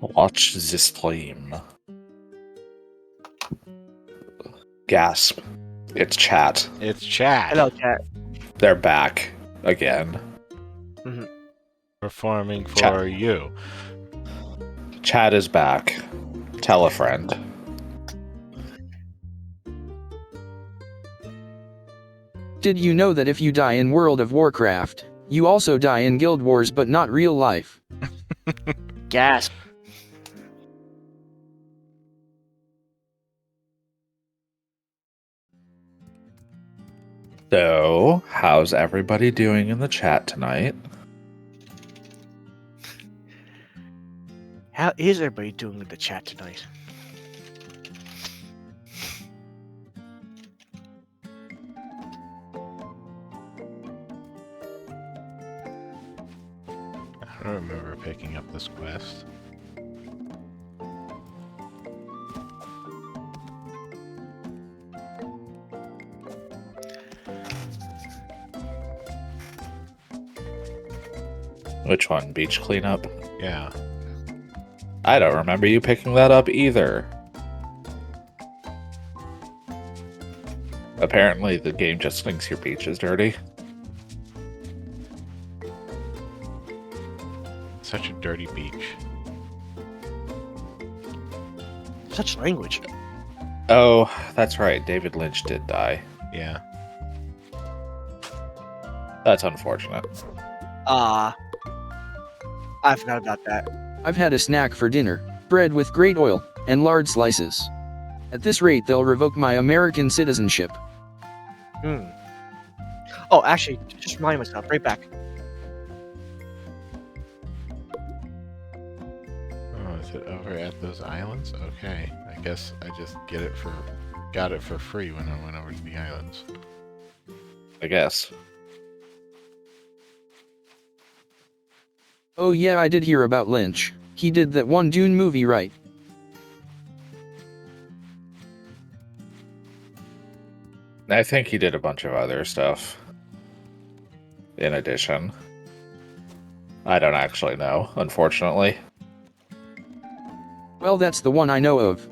Watch the stream. Gasp. It's chat. It's chat. Hello, chat. They're back again. Mm-hmm. Performing for Chat. you. Chat is back. Tell a friend. Did you know that if you die in World of Warcraft, you also die in Guild Wars but not real life? Gasp. So, how's everybody doing in the chat tonight? How is everybody doing in the chat tonight? I don't remember picking up this quest. Which one? Beach cleanup? Yeah. I don't remember you picking that up either. Apparently, the game just thinks your beach is dirty. Such a dirty beach. Such language. Oh, that's right. David Lynch did die. Yeah. That's unfortunate. I forgot about that. I've had a snack for dinner, bread with great oil, and lard slices. At this rate they'll revoke my American citizenship. Oh, actually, just remind myself. Right back. Oh, is it over at those islands? Okay. I guess I just got it for free when I went over to the islands. I guess. Oh yeah, I did hear about Lynch. He did that one Dune movie, right? I think he did a bunch of other stuff. In addition. I don't actually know, unfortunately. Well, that's the one I know of.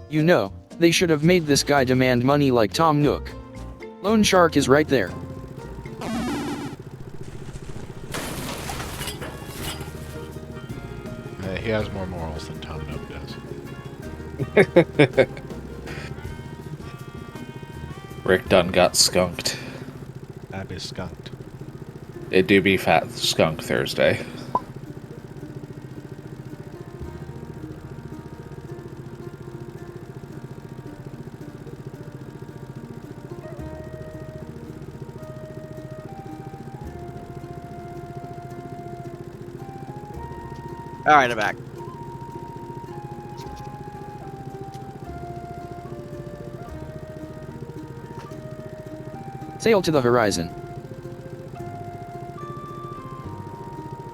You know, they should have made this guy demand money like Tom Nook. Lone Shark is right there. He has more morals than Tom Nook does. Rick Dunn got skunked. That is skunked. It do be Fat Skunk Thursday. Alright, I'm back. Sail to the horizon.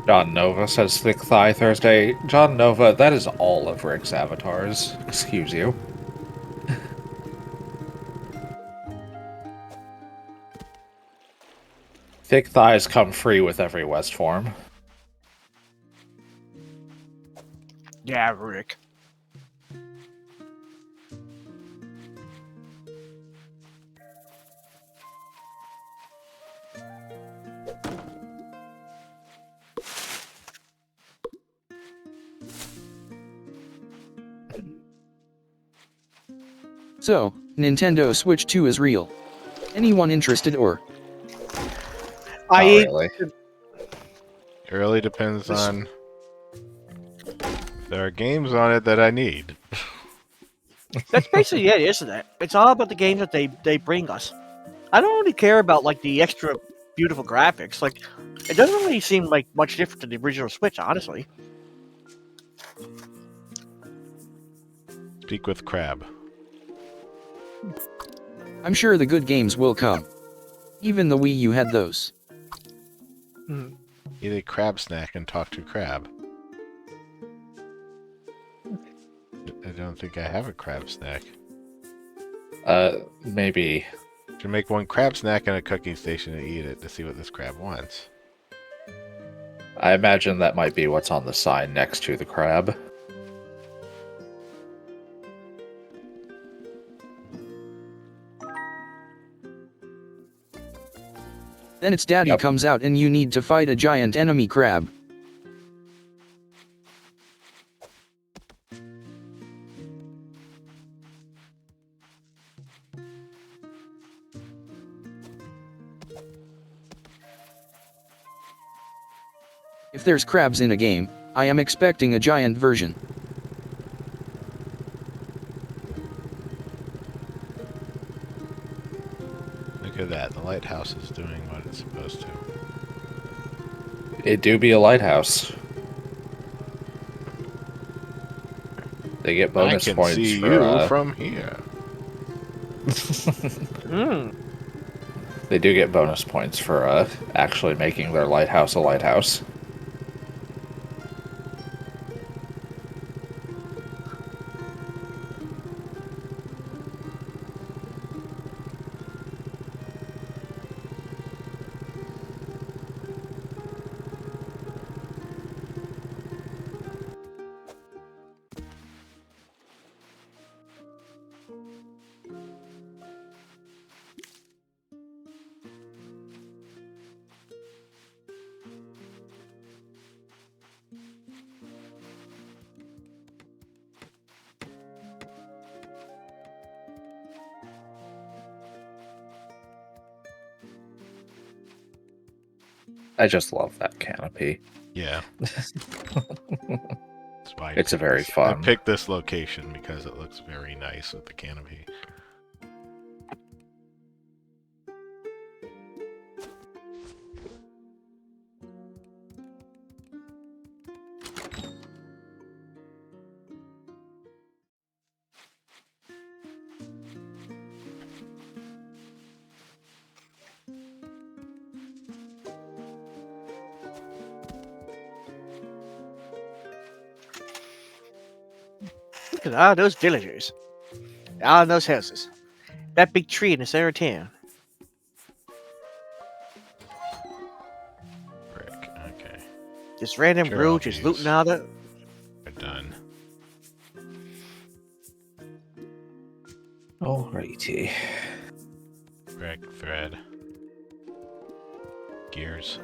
John Nova says Thick Thigh Thursday. John Nova, that is all of Rick's avatars. Excuse you. Thick thighs come free with every West form. Yeah, Rick. So, Nintendo Switch 2 is real. Anyone interested or? Not really. It really depends on... There are games on it that I need. That's basically it, isn't it? It's all about the games that they bring us. I don't really care about like the extra beautiful graphics. Like, it doesn't really seem like much different than the original Switch, honestly. Speak with Crab. I'm sure the good games will come. Even the Wii U had those. Hmm. Eat a crab snack and talk to Crab. I don't think I have a crab snack. Maybe. Should make one crab snack and a cooking station and eat it to see what this crab wants. I imagine that might be what's on the sign next to the crab. Then its daddy Yep. comes out and you need to fight a giant enemy crab. If there's crabs in a game, I am expecting a giant version. Look at that. The lighthouse is doing what it's supposed to. It do be a lighthouse. They get bonus I can points see for, you from here. Hmm. They do get bonus points for actually making their lighthouse a lighthouse. I just love that canopy. Yeah. That's why It's a very I fun. picked this location because it looks very nice with the canopy. Look at all those villagers. All those houses. That big tree in the center of town. Brick. Okay. Just random Sure, Roo I'll just use- looting all the. We're done. Alrighty. Brick, thread. Gears.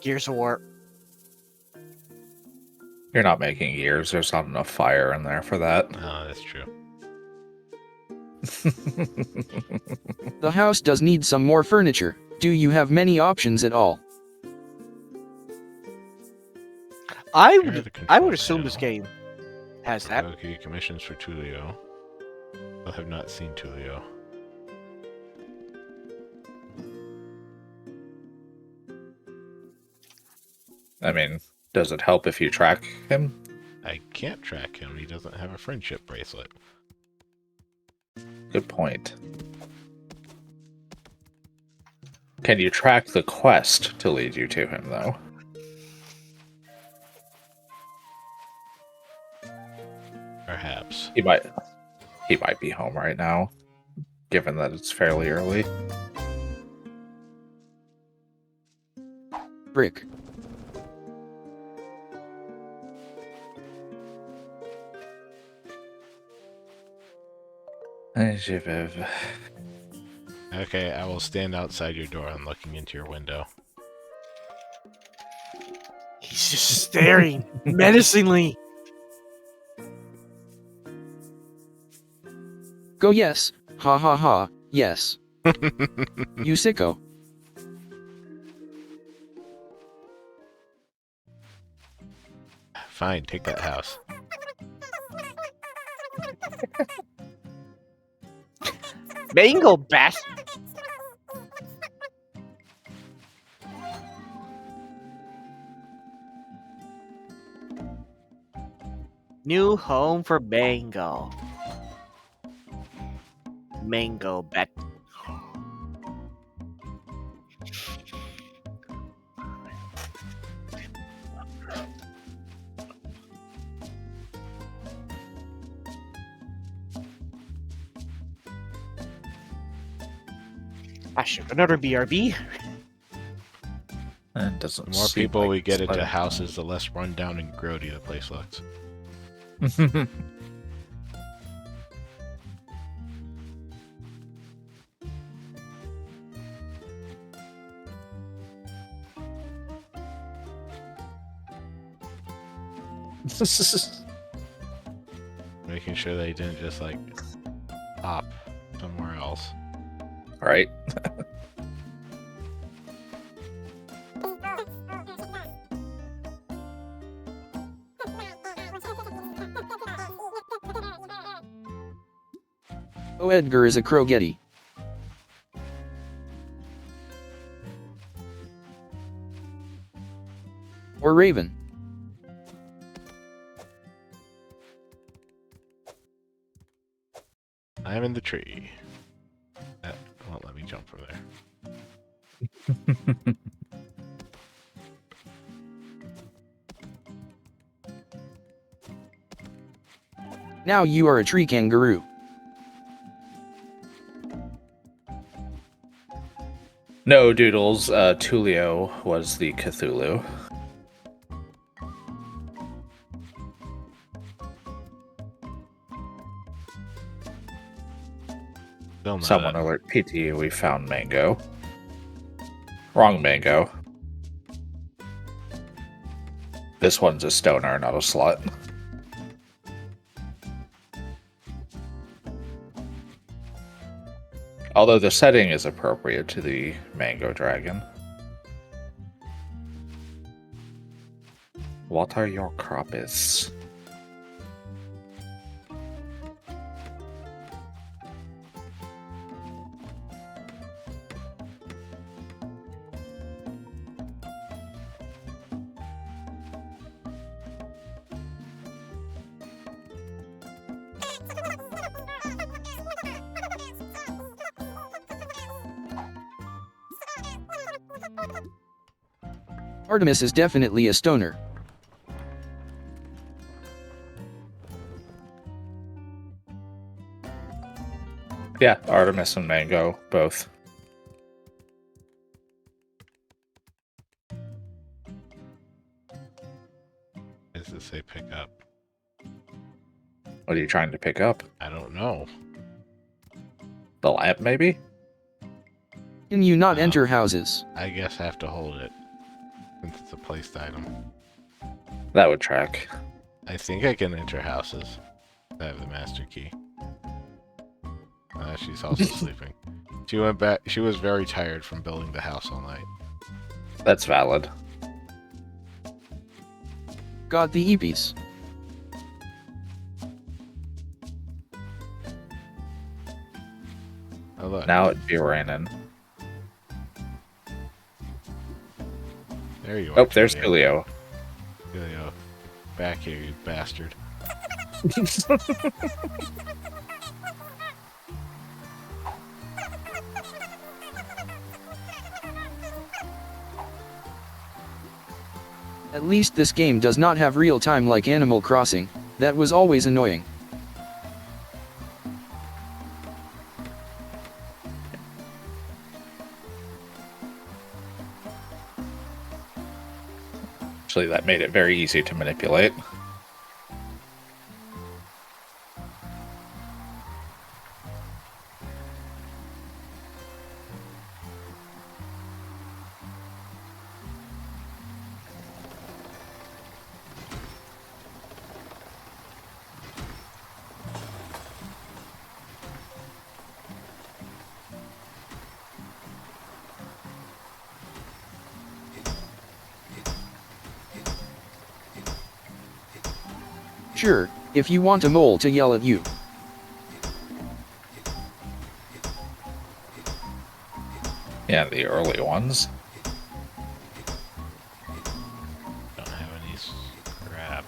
Gears of War. You're not making gears. There's not enough fire in there for that. Oh, that's true. The house does need some more furniture. Do you have many options at all? I Here are would. the I control would assume this panel. game has that. Okay, commissions for Tulio. I have not seen Tulio. I mean, does it help if you track him? I can't track him. He doesn't have a friendship bracelet. Good point. Can you track the quest to lead you to him, though? Perhaps. He might be home right now, given that it's fairly early. Brick. Okay, I will stand outside your door and looking into your window. He's just staring menacingly. Go yes. Ha ha ha. Yes. You sicko. Fine, take that house. Mango bat. New home for Mango. Mango bet. I should another BRB. It doesn't The more seem people like we get it's into letting- houses, the less run down and grody the place looks. Making sure they didn't just like hop somewhere else. Right? Oh, Edgar is a Crogetti. Or Raven. I'm in the tree. That won't let me jump from there. Now you are a tree kangaroo. No, Doodles. Tulio was the Cthulhu. Still not Someone a- alert PTU, we found Mango. Wrong Mango. This one's a stoner, not a slut. Although the setting is appropriate to the Mango Dragon. What are your croppies? Artemis is definitely a stoner. Yeah, Artemis and Mango, both. Does it say pick up? What are you trying to pick up? I don't know. The lamp, maybe? Can you not enter houses? I guess I have to hold it. Since it's a placed item. That would track. I think I can enter houses. I have the master key. She's also sleeping. She went back. She was very tired from building the house all night. That's valid. Got the eepies. Oh look, Now it'd be raining. there you are. Oh, there's Julio. Tulio. Julio, back here, you bastard. At least this game does not have real time like Animal Crossing. That was always annoying. Actually, that made it very easy to manipulate. Sure, if you want a mole to yell at you. Yeah, the early ones. Don't have any scrap.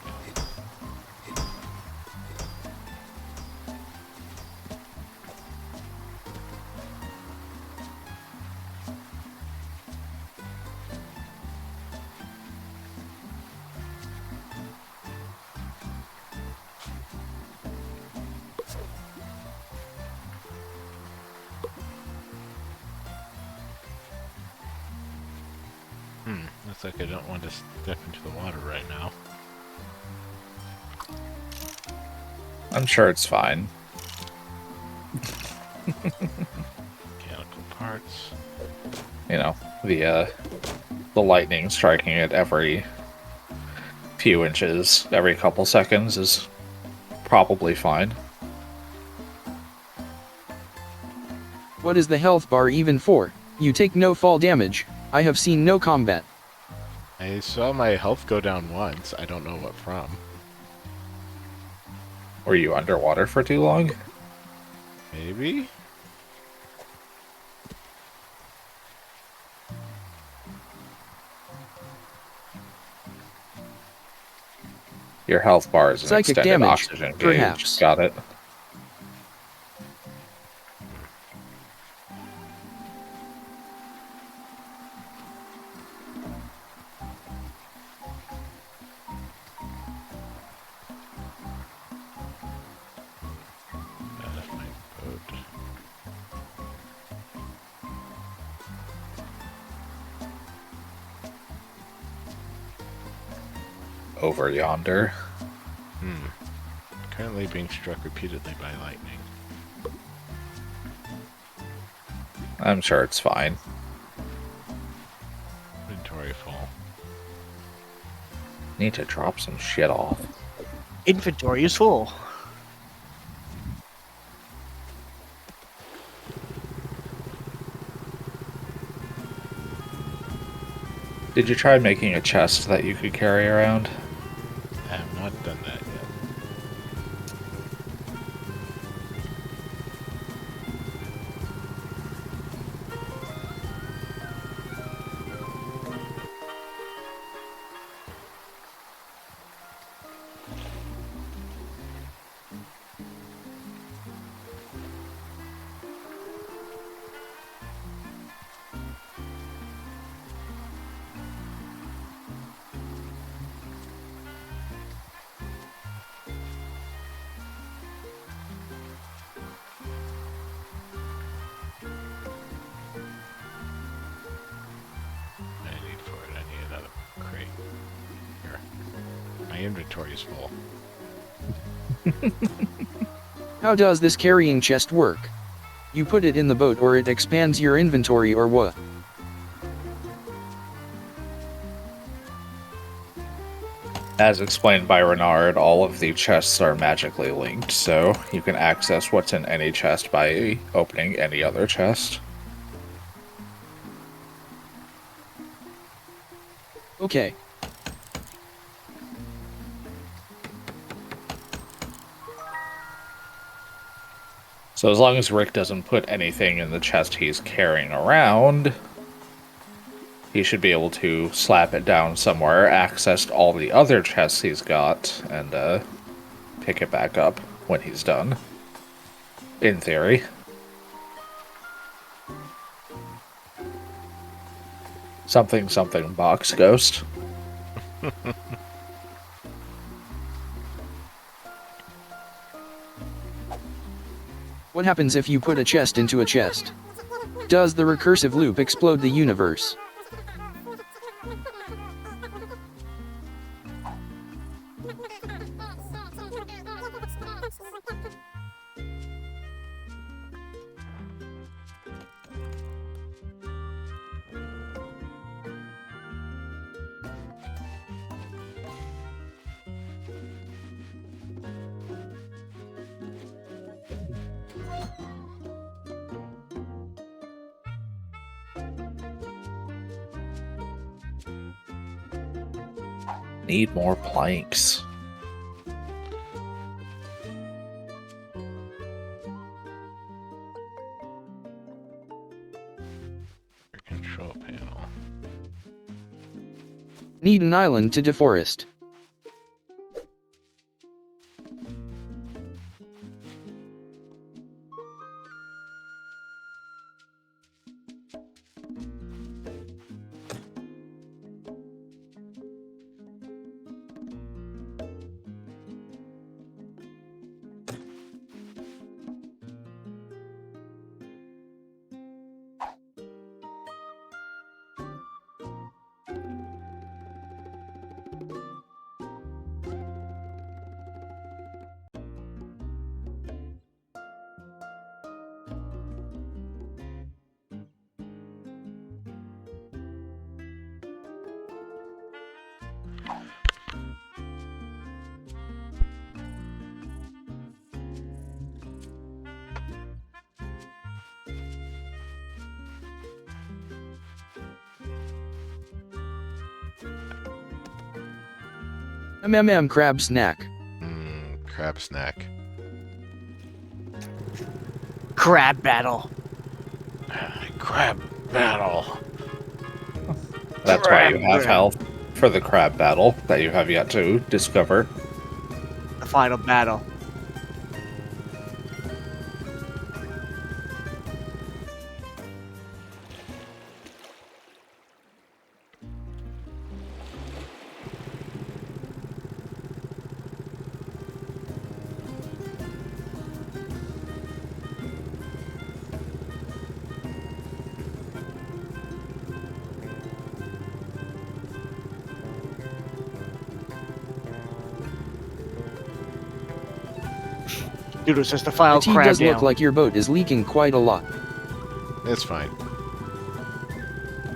looks like I don't want to step into the water right now. I'm sure it's fine. Mechanical parts. You know, the lightning striking at every few inches, every couple seconds is probably fine. What is the health bar even for? You take no fall damage. I have seen no combat. I saw my health go down once. I don't know what from. Were you underwater for too long? Maybe? Your health bar is an Psychic extended damage, oxygen gauge. perhaps. Got it. That is my boat. Over yonder. Currently being struck repeatedly by lightning. I'm sure it's fine. Inventory full. Need to drop some shit off. Inventory is full. Did you try making a chest that you could carry around? I have not done that yet. I need for it. I need another crate. Here. My inventory is full. How does this carrying chest work? You put it in the boat or it expands your inventory or what? As explained by Renard, all of the chests are magically linked, so you can access what's in any chest by opening any other chest. Okay. So as long as Rick doesn't put anything in the chest he's carrying around, he should be able to slap it down somewhere, access all the other chests he's got, and pick it back up when he's done. In theory. Something something box ghost. What happens if you put a chest into a chest? Does the recursive loop explode the universe? Need more planks. Control panel. Need an island to deforest. Crab snack. Crab snack. Crab battle. Crab battle. That's why you Crab have battle. health for the crab battle that you have yet to discover. The final battle. Doodle says the final It crab does down. look like your boat is leaking quite a lot. It's fine.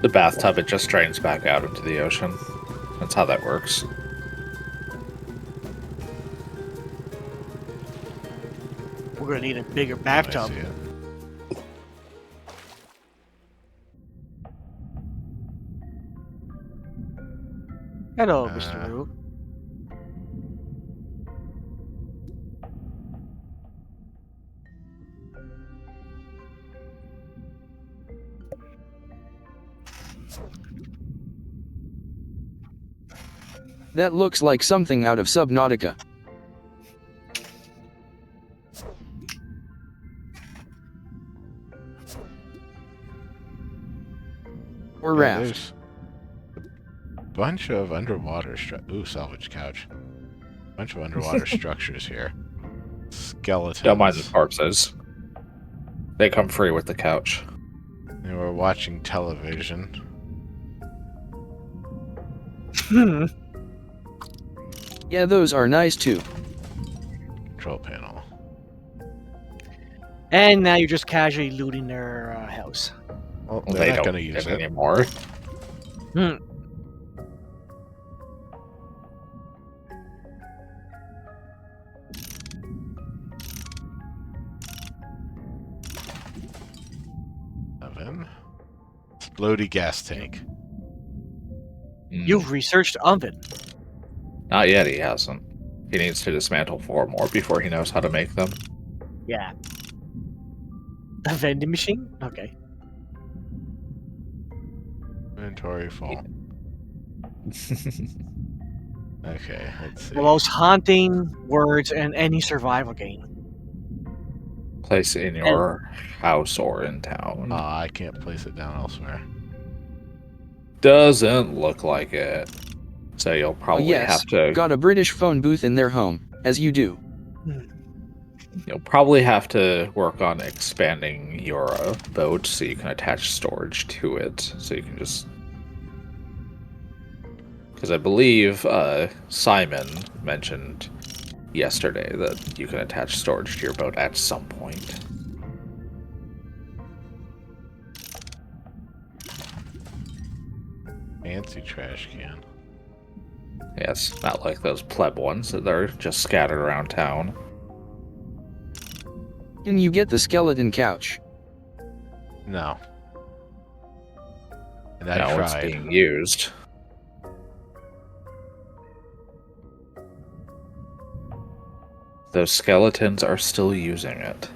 The bathtub, it just drains back out into the ocean. That's how that works. We're gonna need a bigger I bathtub. see it. Hello, Mr. Roo. That looks like something out of Subnautica. Or Yeah, raft. there's a bunch of underwater salvage couch. Bunch of underwater structures here. Skeletons. Don't mind the corpses. They come free with the couch. And we're watching television. Yeah, those are nice too. Control panel. And now you're just casually looting their house. Well, Well, they're they not don't going to use it. anymore. Hmm. Oven. Explodey gas tank. You've researched oven. Not yet, he hasn't. He needs to dismantle 4 more before he knows how to make them. Yeah. A vending machine? Okay. Inventory full. Okay, let's see. The most haunting words in any survival game. Place in your house or in town. I can't place it down elsewhere. Doesn't look like it. So you'll probably yes, have to got a British phone booth in their home, as you do. you'll probably have to work on expanding your boat so you can attach storage to it. So you can just, because I believe Simon mentioned yesterday that you can attach storage to your boat at some point. Fancy trash can. Yes, not like those pleb ones that are just scattered around town. Can you get the skeleton couch? No. And I Now it's tried. being used. Those skeletons are still using it.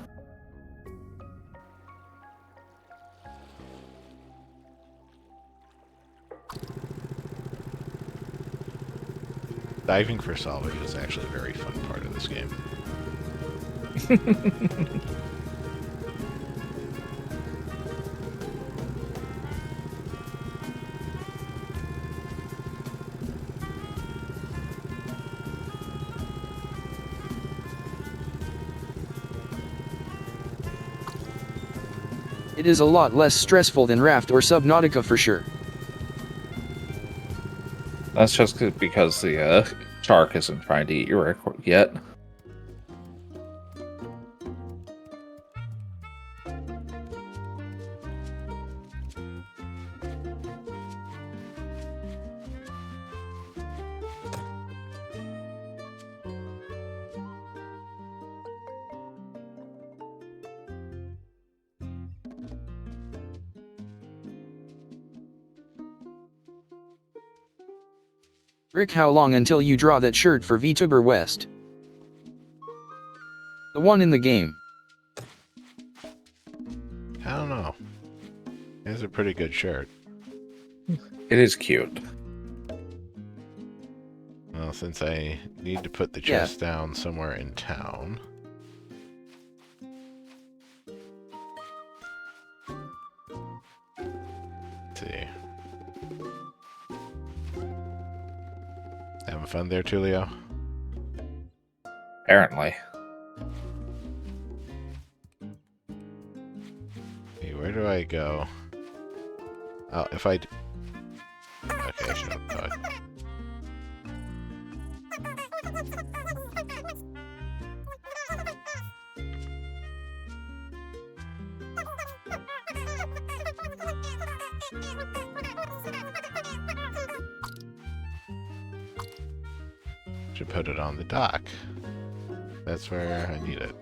Diving for salvage is actually a very fun part of this game. It is a lot less stressful than Raft or Subnautica for sure. That's just because the shark isn't trying to eat your record yet. Rick, how long until you draw that shirt for VTuber West? The one in the game. I don't know. It's a pretty good shirt. It is cute. Well, since I need to put the chest down somewhere in town. Let's see. Having fun there, Tulio? Apparently. Hey, where do I go? Oh, if I... Okay, I should have thought. Should put it on the dock. That's where I need it.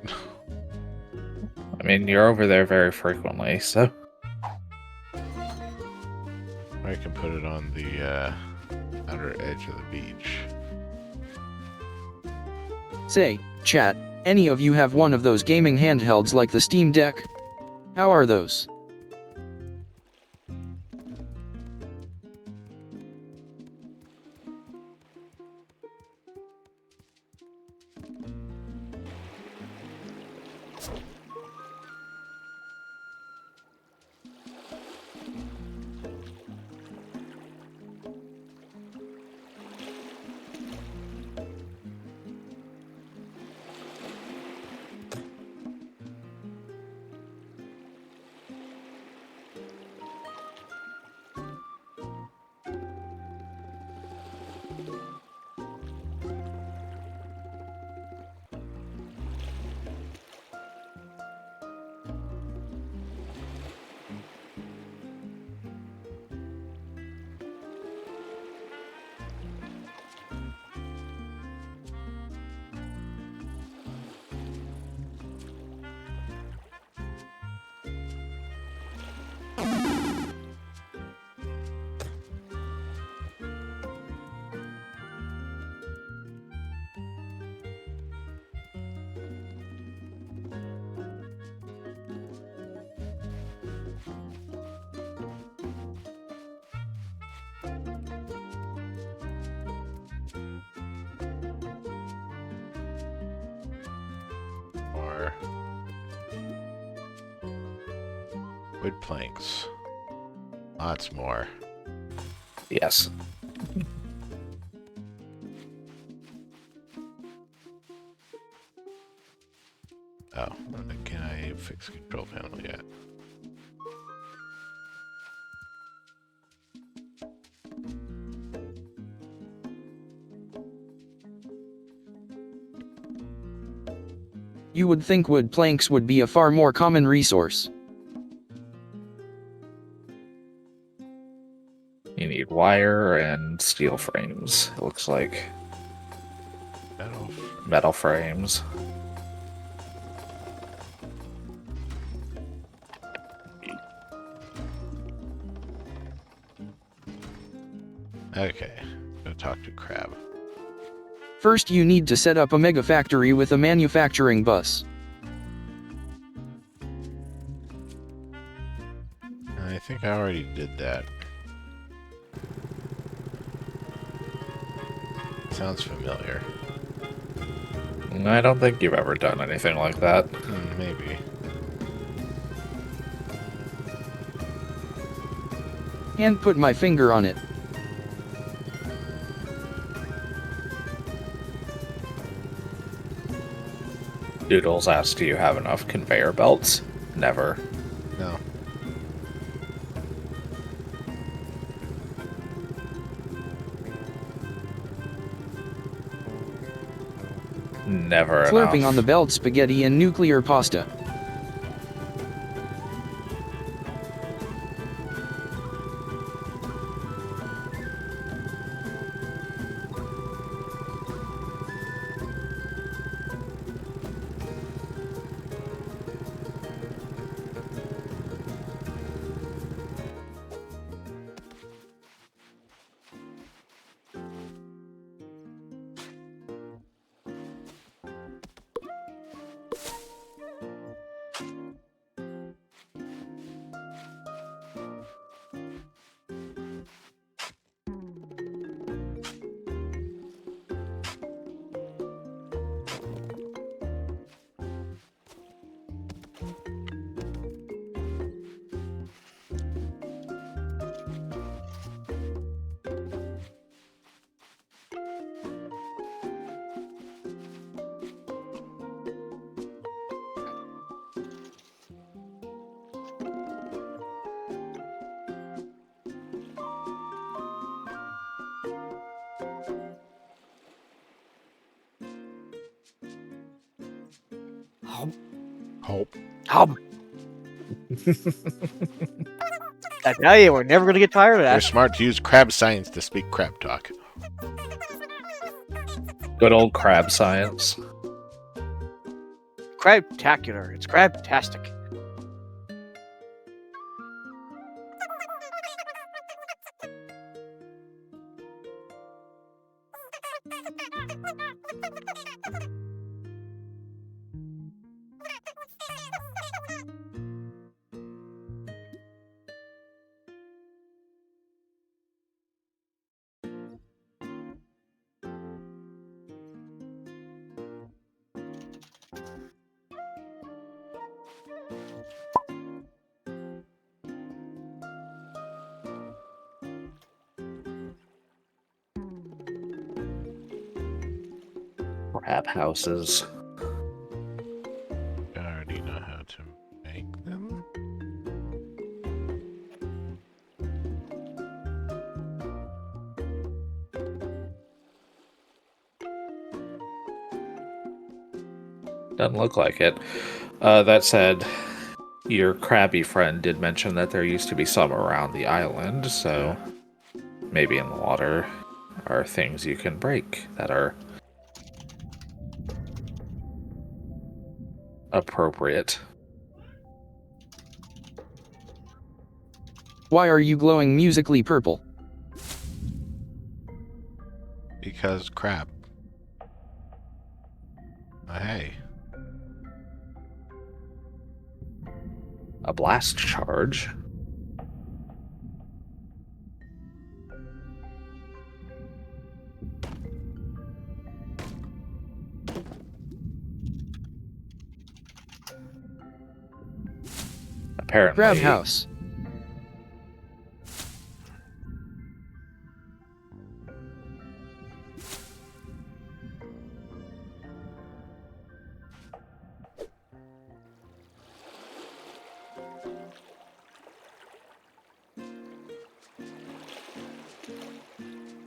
I mean, you're over there very frequently, so... I can put it on the outer edge of the beach. Say, chat, any of you have one of those gaming handhelds like the Steam Deck? How are those? Or wood planks. Lots more. Yes. Oh, can I fix control panel yet? You would think wood planks would be a far more common resource. You need wire and steel frames, it looks like. Metal frames. Okay, go talk to Crab. First you need to set up a mega factory with a manufacturing bus. I think I already did that. Sounds familiar. I don't think you've ever done anything like that. Maybe. And put my finger on it. Doodles asked, do you have enough conveyor belts? Never. No. Never Slurping enough. on the belt spaghetti and nuclear pasta. Hope. I tell you, we're never going to get tired of They're that. smart to use crab science to speak crab talk. Good old crab science. Crabtacular. It's crabtastic. Crab houses. I already know how to make them. Doesn't look like it. That said, your crabby friend did mention that there used to be some around the island, so maybe in the water are things you can break that are appropriate. Why are you glowing musically purple? Because crab. Hey. A blast charge. Apparently. Crab house.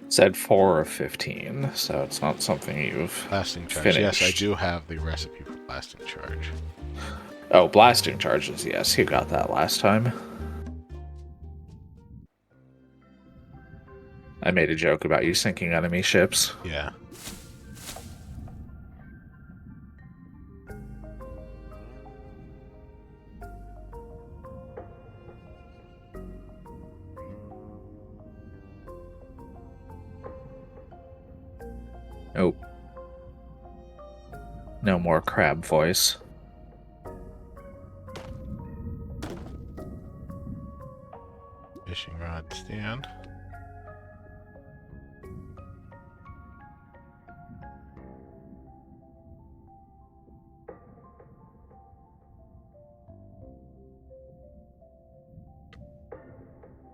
Said 4 of 15, so it's not something you've Blasting charge. finished. Yes, I do have the recipe for blasting charge. Oh, blasting charges, yes, you got that last time. I made a joke about you sinking enemy ships. Yeah. Oh. No more crab voice. Fishing rod stand.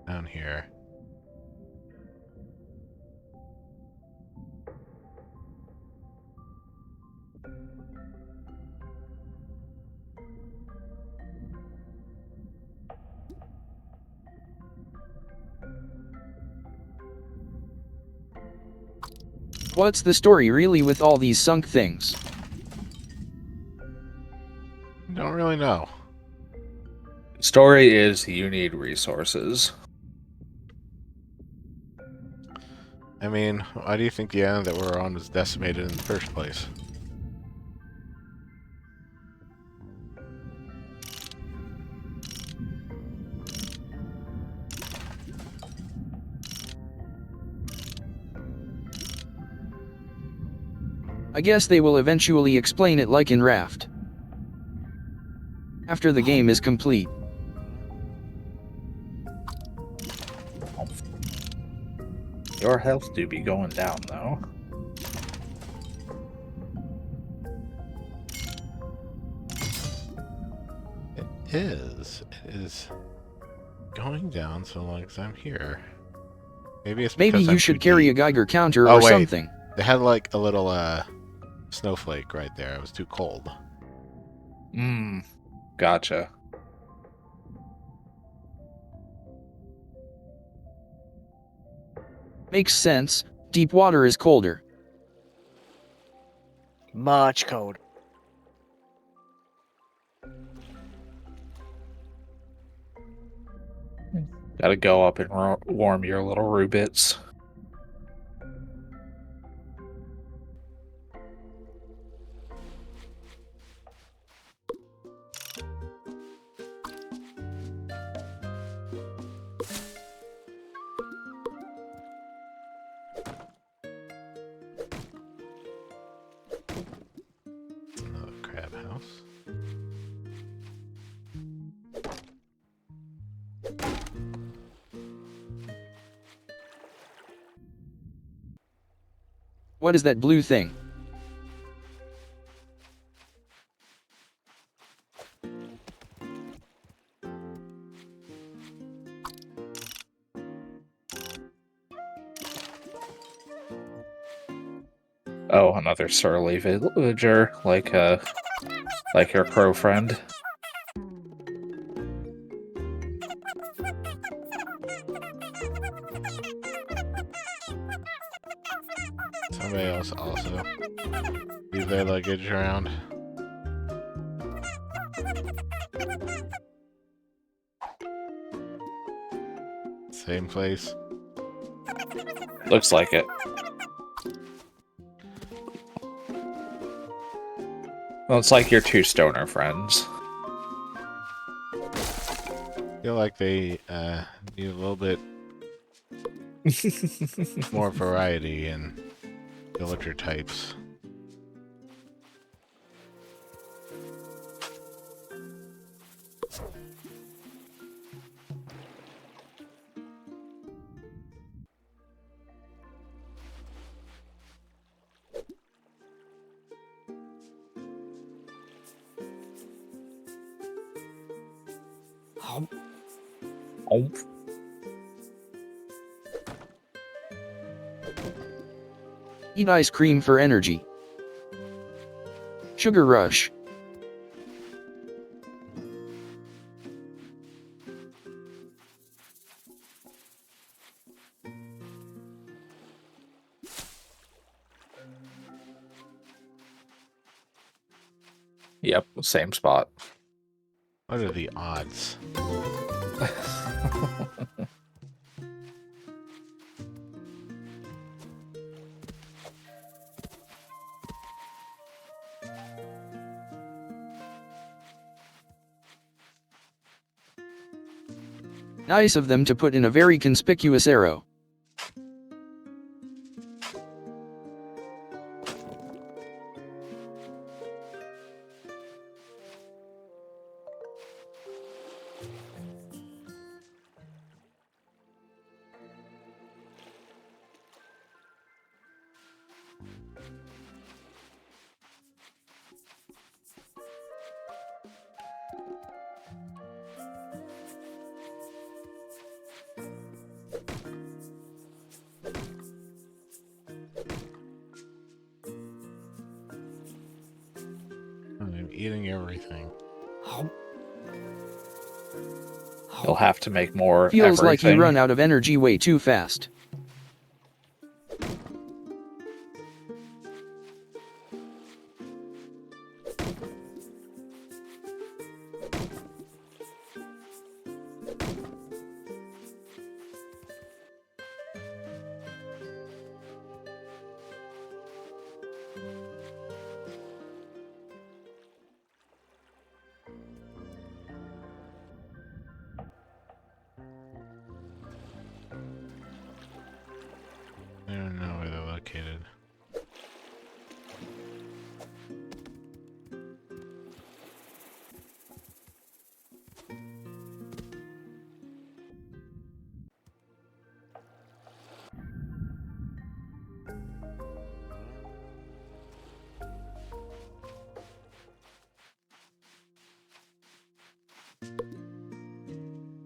Down here. What's the story really with all these sunk things? Don't really know. Story is you need resources. I mean, why do you think the island that we're on was decimated in the first place? I guess they will eventually explain it like in Raft. After the game is complete. Your health do be going down, though. is. It is going down so long as I'm here. Maybe it's Maybe because you I'm should too carry a deep. Geiger counter Oh, or wait. something. They had like a little snowflake right there. It was too cold. Gotcha. Makes sense. Deep water is colder. Much code. Gotta go up and warm your little Rubits. Another crab house. What is that blue thing? Oh, another surly villager, like your crow friend. Somebody else also leave their luggage around. Same place. Looks like it. Well, it's like your two stoner friends. Feel like they need a little bit more variety in villager types. Oh, Eat ice cream for energy. Sugar rush. yep, same spot. What are the odds? Nice of them to put in a very conspicuous arrow. I'm eating everything. You'll have to make more Feels like you everything. run out of energy way too fast.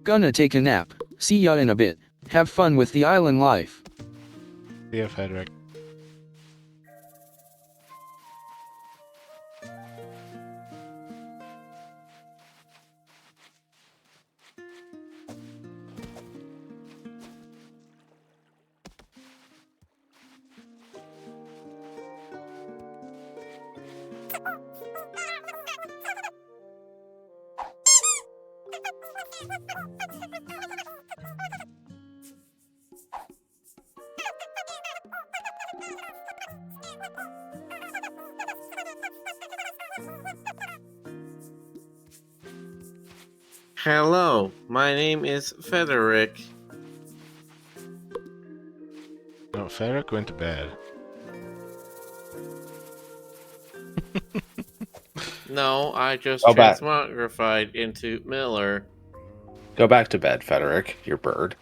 Gonna take a nap. See ya in a bit. Have fun with the island life. See ya, Frederick. Hello, my name is Frederick. No, Frederick went to bed. No, I just Go back. transmogrified into Miller. Go back to bed, Frederick. Your bird.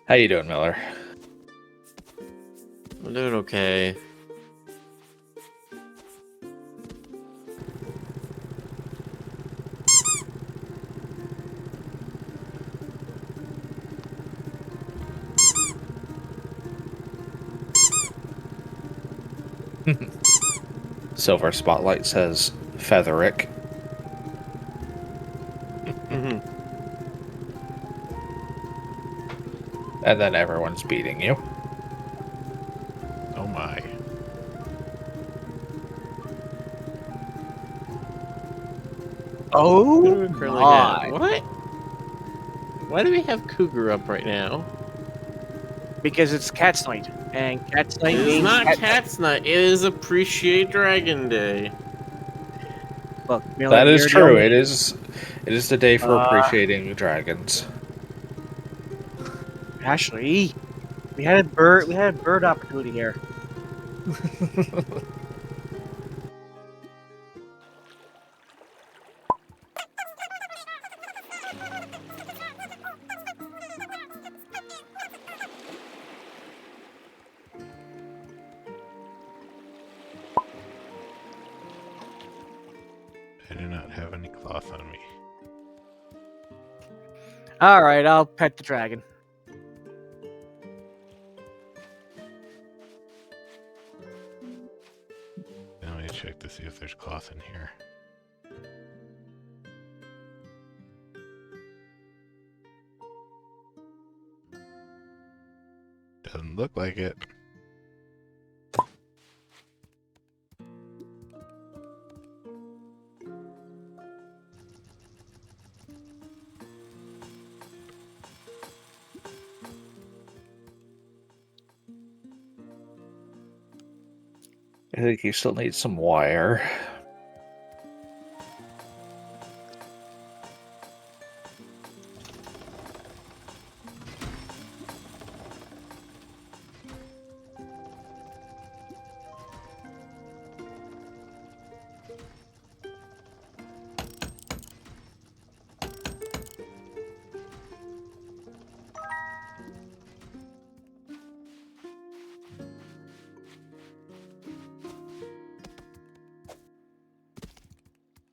How you doing, Miller? I'm doing okay. Silver Spotlight says Featherick. And then everyone's beating you. Oh my. Oh What do we currently my! have? What? Why do we have Cougar up right now? Because it's Cat's Night, and Cat's Night It is means not cat- Cat's Night. It is Appreciate Dragon Day. Look, Miller, That is you're the true. only- It is the day for Uh, appreciating dragons. Actually, we had a bird opportunity here. I do not have any cloth on me. All right, I'll pet the dragon. Now let me check to see if there's cloth in here. Doesn't look like it. I think you still need some wire.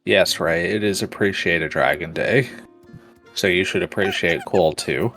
Yes, right. It is Appreciate a Dragon Day. So you should appreciate coal too.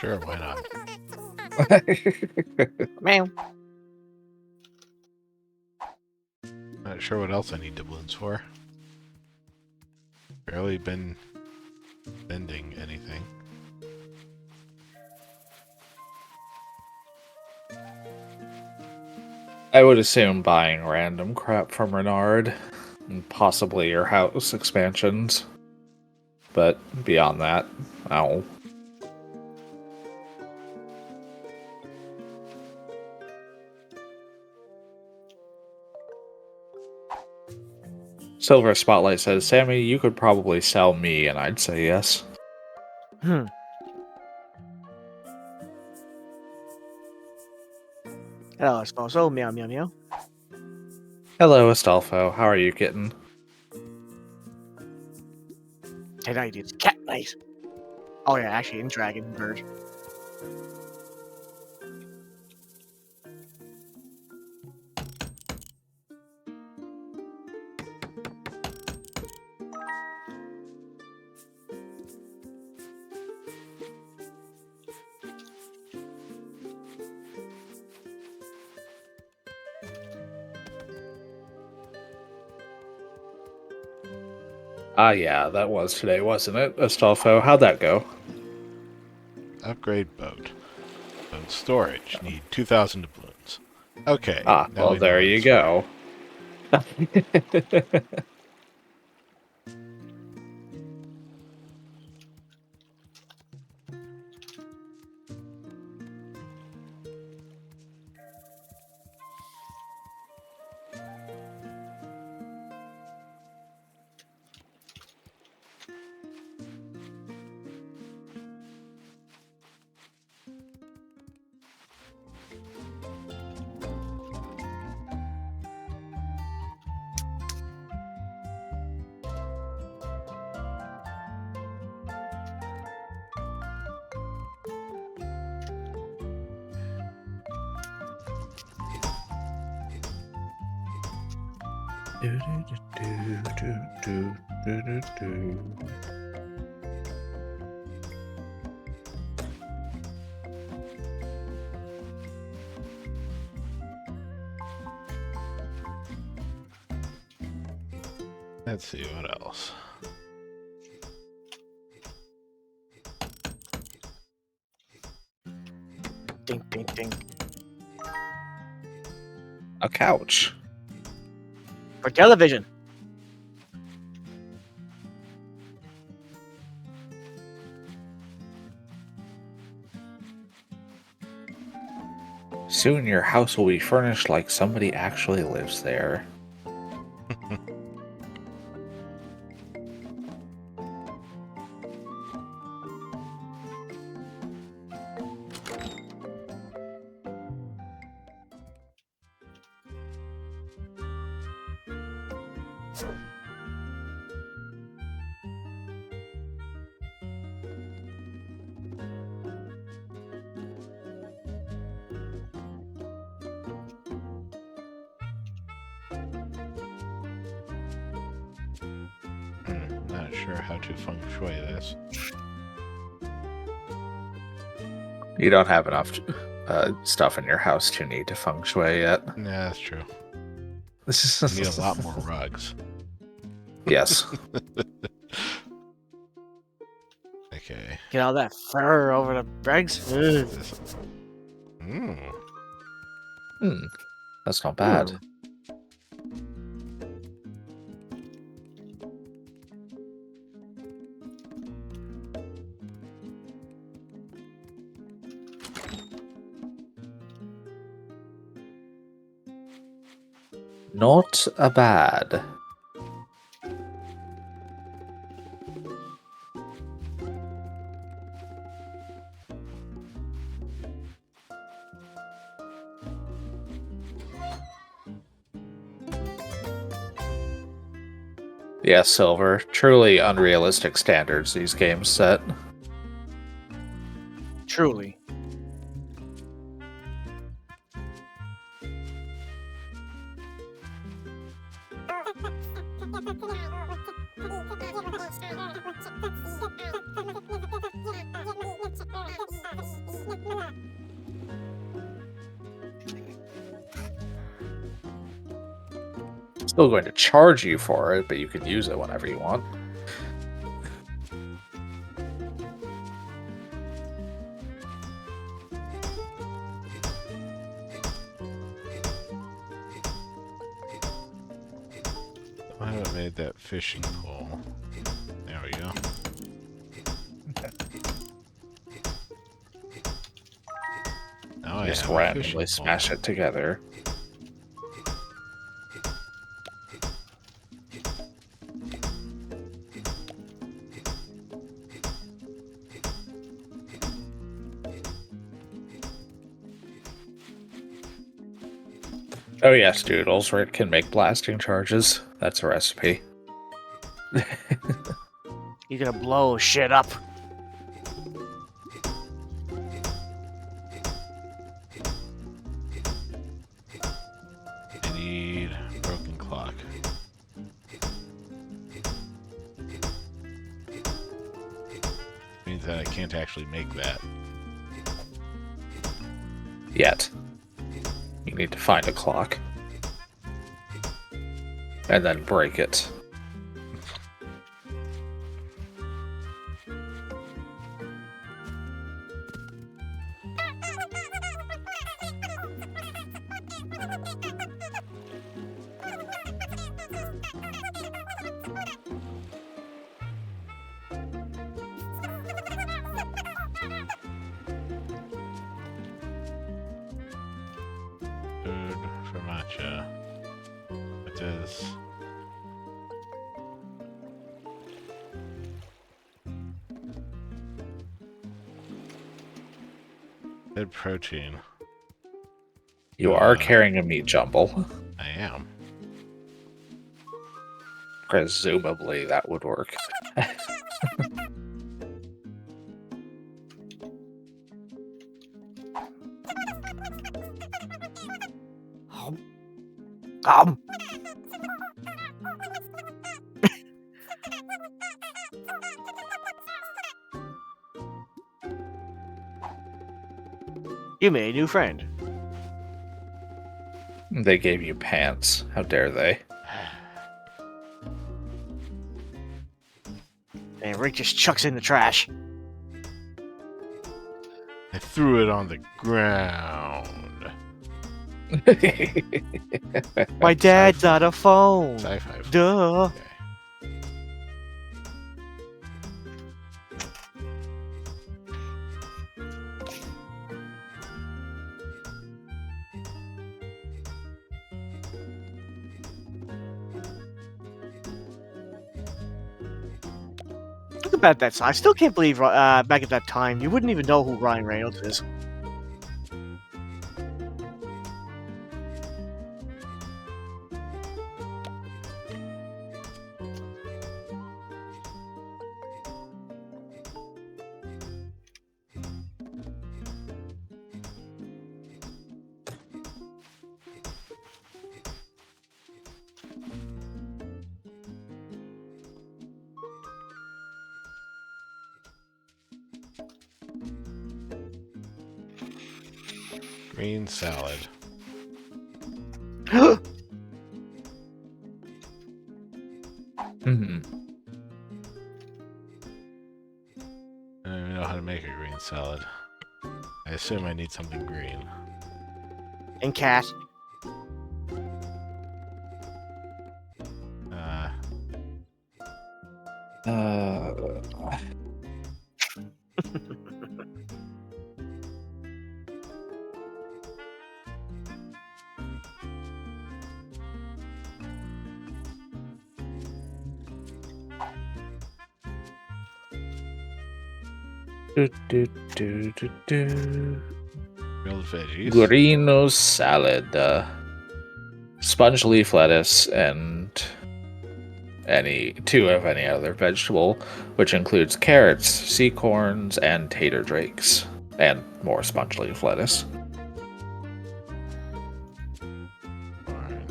Sure, why not? Man, Not sure what else I need doubloons for. Barely been spending anything. I would assume buying random crap from Renard, and possibly your house expansions. But beyond that, no. Silver Spotlight says, Sammy, you could probably sell me, and I'd say yes. Hello, Esposo. Meow, meow, meow. Hello, Astolfo. How are you, kitten? Hey, now you do cat nice. Oh yeah, actually, in Dragon Bird. Ah, yeah, that was today, wasn't it, Astolfo? How'd that go? Upgrade boat. Boat storage. Need 2,000 doubloons. Okay. Ah, now well, we know there what you it's go. Let's see what else. Ding, ding, ding. A couch. For television. Soon your house will be furnished like somebody actually lives there. Not sure how to feng shui this. You don't have enough stuff in your house to need to feng shui yet. Yeah, that's true. Need a lot more rugs. Yes. Okay. Get all that fur over the legs. Ugh. That's not bad. Not a bad. Yes, Silver. Truly unrealistic standards these games set. Truly. Still going to charge you for it, but you can use it whenever you want. I haven't made that fishing pole. There we go. Now I Just have a randomly fishing pole. smash it together. Oh yes, Doodles, Rick can make blasting charges. That's a recipe. He's gonna blow shit up. I need a broken clock. Means that I can't actually make that. Yet. You need to find a clock. And then break it. Food for matcha. It is. Good protein. You are carrying a meat jumble. I am. Presumably that would work. Um. You made a new friend. They gave you pants. How dare they? And Rick just chucks it in the trash. I threw it on the ground. My dad's on a phone. Sci-fi. Duh. Okay. Look about that. I still can't believe back at that time you wouldn't even know who Ryan Reynolds is. Green salad. Hmm. I don't even know how to make a green salad. I assume I need something green. And cat. Grilled veggies. Guarino salad. Sponge leaf lettuce and two of any other vegetable, which includes carrots, sea corns, and tater drakes, and more sponge leaf lettuce. Fine.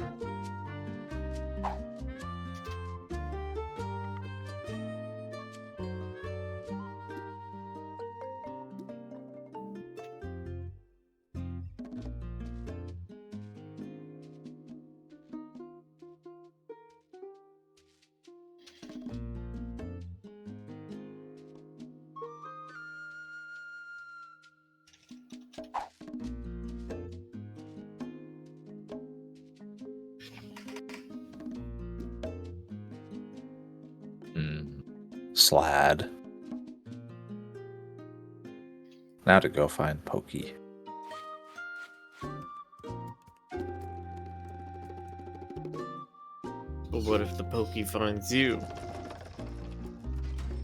Slad. Now to go find Pokey. But what if the Pokey finds you?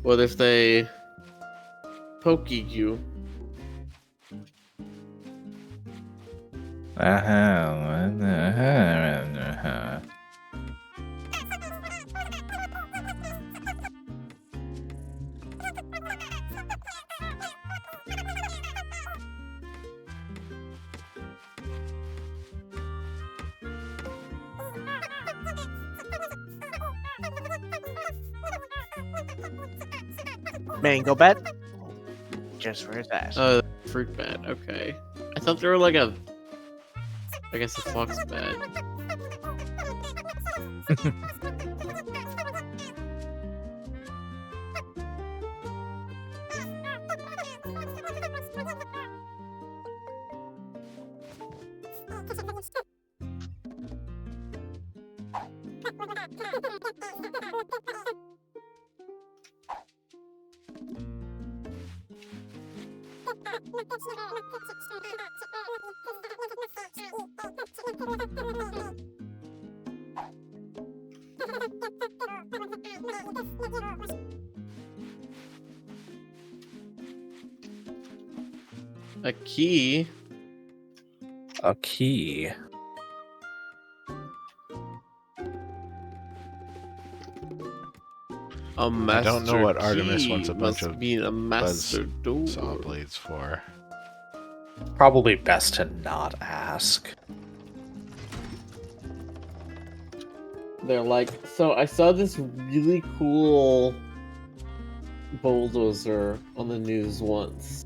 What if they pokey you? Mango bat. Just for his ass. Fruit bat. Okay. I thought they were like a, I guess a fox bat. A key. A key. A master I don't know what key Artemis wants a bunch must of be a master door. saw blades for. Probably best to not ask. They're like, so I saw this really cool bulldozer on the news once.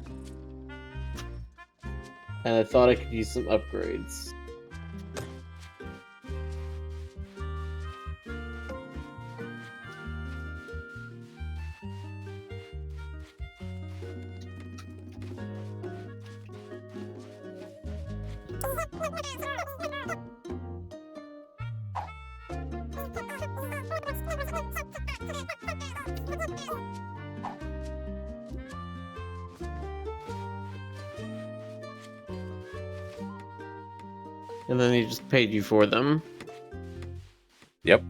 And I thought I could use some upgrades. And then he just paid you for them. Yep.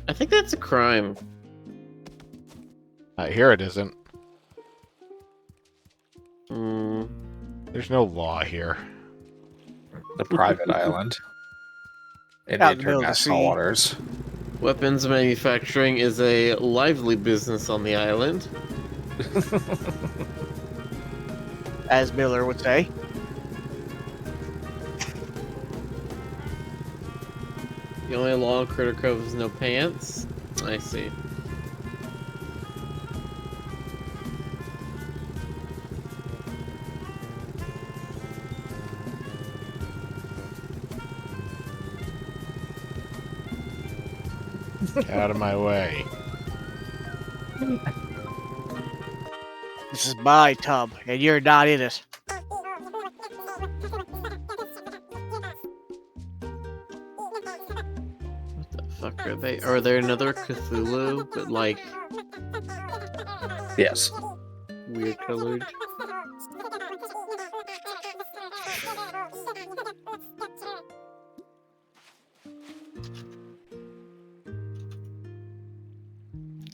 I think that's a crime. Here it isn't. Hmm. There's no law here. The private island. In Out in the middle of the international sea. waters. Weapons manufacturing is a lively business on the island. As Miller would say. The only law in Critter Cove is no pants. I see. Get out of my way. This is my tub, and you're not in it. What the fuck are they? Are there another Cthulhu, but like Yes. weird colored?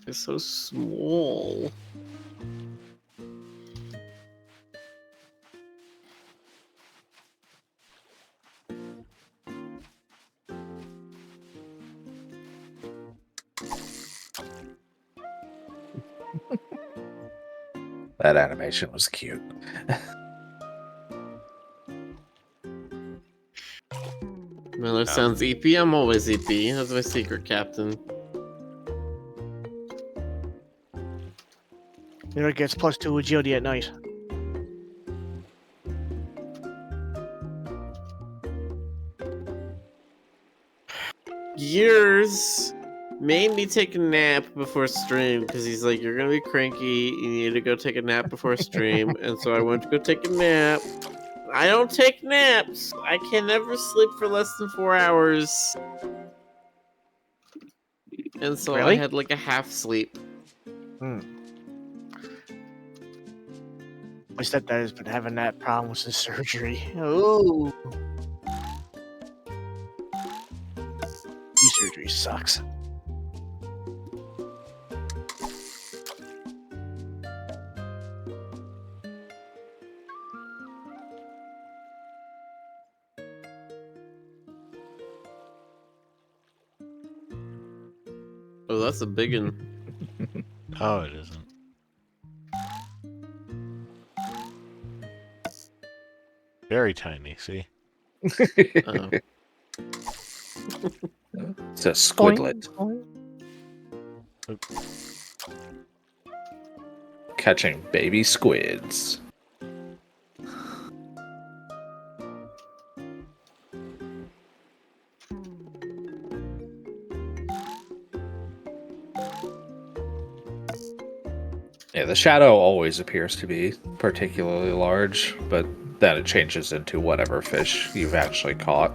They're so small. That animation was cute. Miller sounds EP. I'm always EP. That's my secret captain. Miller gets +2 agility at night. Years made me take a nap before stream because he's like, you're gonna be cranky, you need to go take a nap before stream. And so I went to go take a nap. I don't take naps. I can never sleep for less than 4 hours. And so I Really? had like a half sleep. My stepdad has been having that problem with his surgery. Ooh. Surgery sucks. Oh, that's a big one. Oh, it isn't. Very tiny, see? Oh. It's a squidlet. Catching baby squids. Yeah, the shadow always appears to be particularly large, but then it changes into whatever fish you've actually caught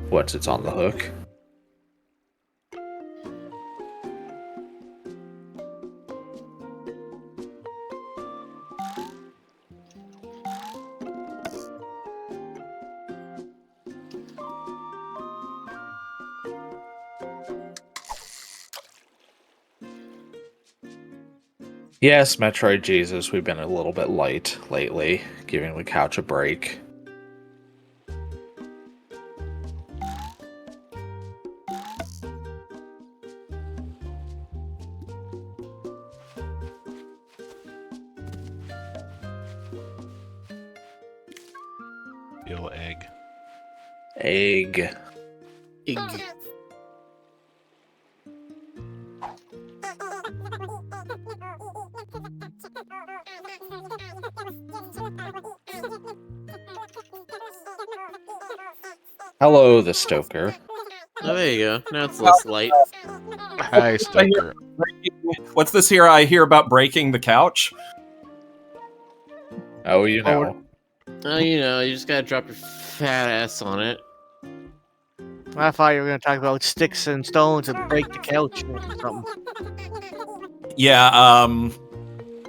once it's on the hook. Yes, Metroid Jesus, we've been a little bit light lately, giving the couch a break. Feel egg. Egg. Ig. Hello, the Stoker. Oh, there you go. Now it's less light. Hi, Stoker. What's this here I hear about breaking the couch? Oh, you know. Oh, you know, you just gotta drop your fat ass on it. I thought you were going to talk about sticks and stones and break the couch or something. Yeah,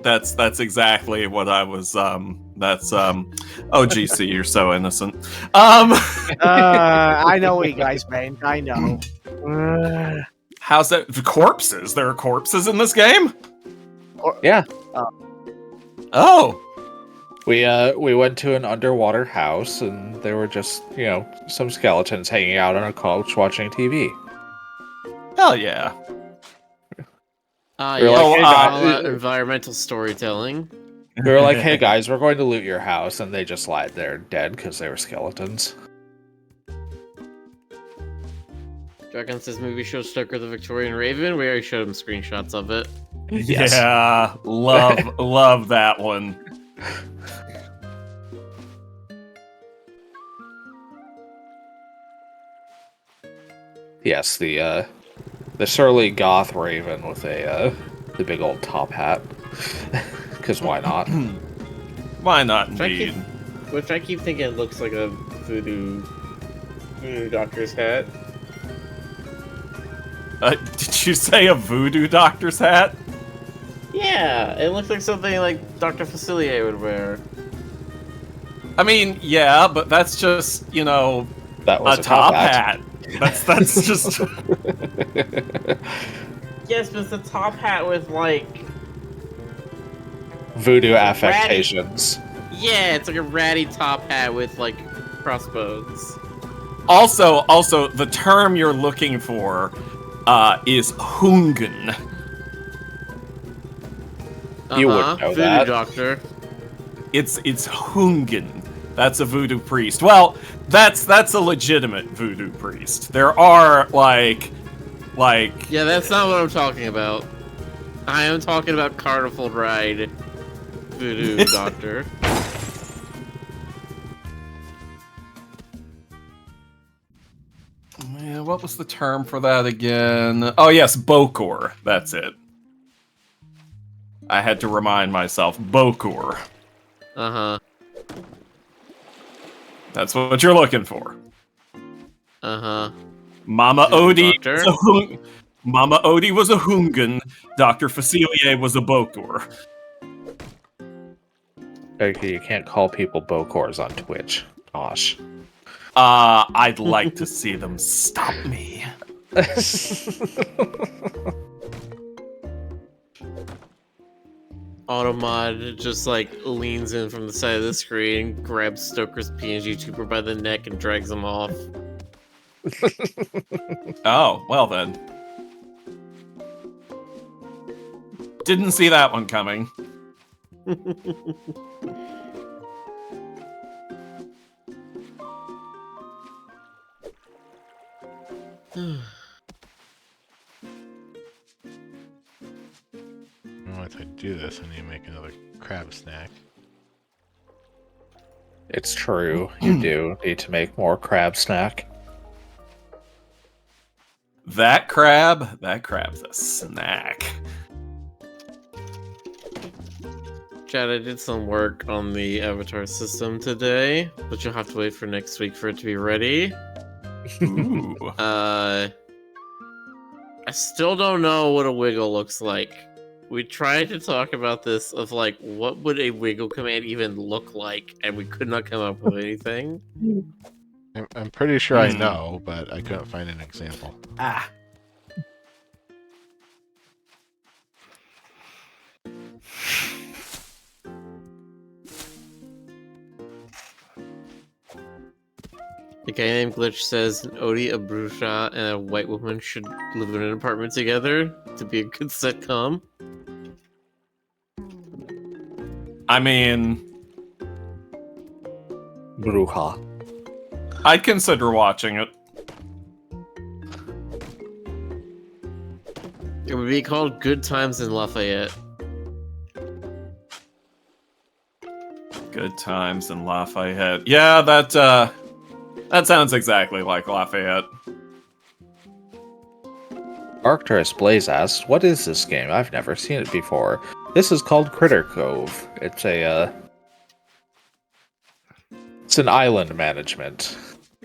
that's exactly what I was, oh, GC, you're so innocent. I know what you guys meant. I know. How's that? The corpses? There are corpses in this game? Yeah. Oh. We went to an underwater house, and there were just, some skeletons hanging out on a couch watching TV. Hell yeah. We were like, Yeah, hey, all guys. that environmental storytelling. We were like, hey guys, we're going to loot your house, and they just lied there dead because they were skeletons. Dragon says movie show Stoker the Victorian Raven. We already showed him screenshots of it. Yes. Yeah, love that one. Yes, the surly goth raven with the big old top hat. Because why not? Why not, Which I indeed? Which I keep thinking it looks like a voodoo doctor's hat. Did you say a voodoo doctor's hat? Yeah, it looks like something like Dr. Facilier would wear. I mean, yeah, but that's just, That was a top hat. That's just... Yes, but it's a top hat with, like... Voodoo affectations. Yeah, it's like a ratty top hat with, like, crossbones. Also, the term you're looking for is Hungen. You wouldn't know Voodoo that. doctor. It's Hungen. That's a voodoo priest. Well, that's a legitimate voodoo priest. There are like Yeah, that's not what I'm talking about. I am talking about Carnival Ride Voodoo Doctor. Man, what was the term for that again? Oh yes, Bokor. That's it. I had to remind myself. Bokor. Uh-huh. That's what you're looking for. Uh-huh. Mama Voodoo Odie. doctor? Mama Odie was a Hungen. Dr. Facilier was a Bokor. Okay, you can't call people Bokors on Twitch. Gosh. I'd like to see them stop me. Automod just like leans in from the side of the screen, grabs Stoker's PNG tuber by the neck, and drags him off. Oh, well then. Didn't see that one coming. Once I do this, I need to make another crab snack. It's true. You do need to make more crab snack. That crab's a snack. Chad, I did some work on the Avatar system today, but you'll have to wait for next week for it to be ready. Ooh. I still don't know what a wiggle looks like. We tried to talk about this of like, what would a wiggle command even look like, and we could not come up with anything. I'm pretty sure I know, but I couldn't find an example. Ah. The guy named Glitch says an Odie, a Brusha, and a white woman should live in an apartment together to be a good sitcom. I mean, Bruja. I'd consider watching it. It would be called Good Times in Lafayette. Good times in Lafayette. Yeah, that sounds exactly like Lafayette. Arcturus Blaze asks, "What is this game? I've never seen it before." This is called Critter Cove. It's an island management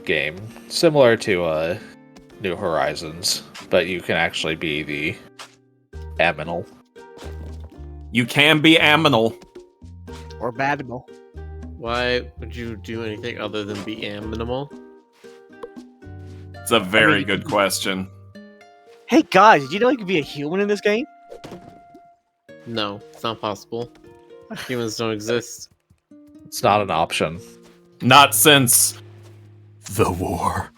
game, similar to New Horizons, but you can actually be the Aminal. You can be aminal. Or Badimal. Why would you do anything other than be animal? It's a very good question. Hey guys, did you know you could be a human in this game? No, it's not possible. Humans don't exist. It's not an option. Not since the war.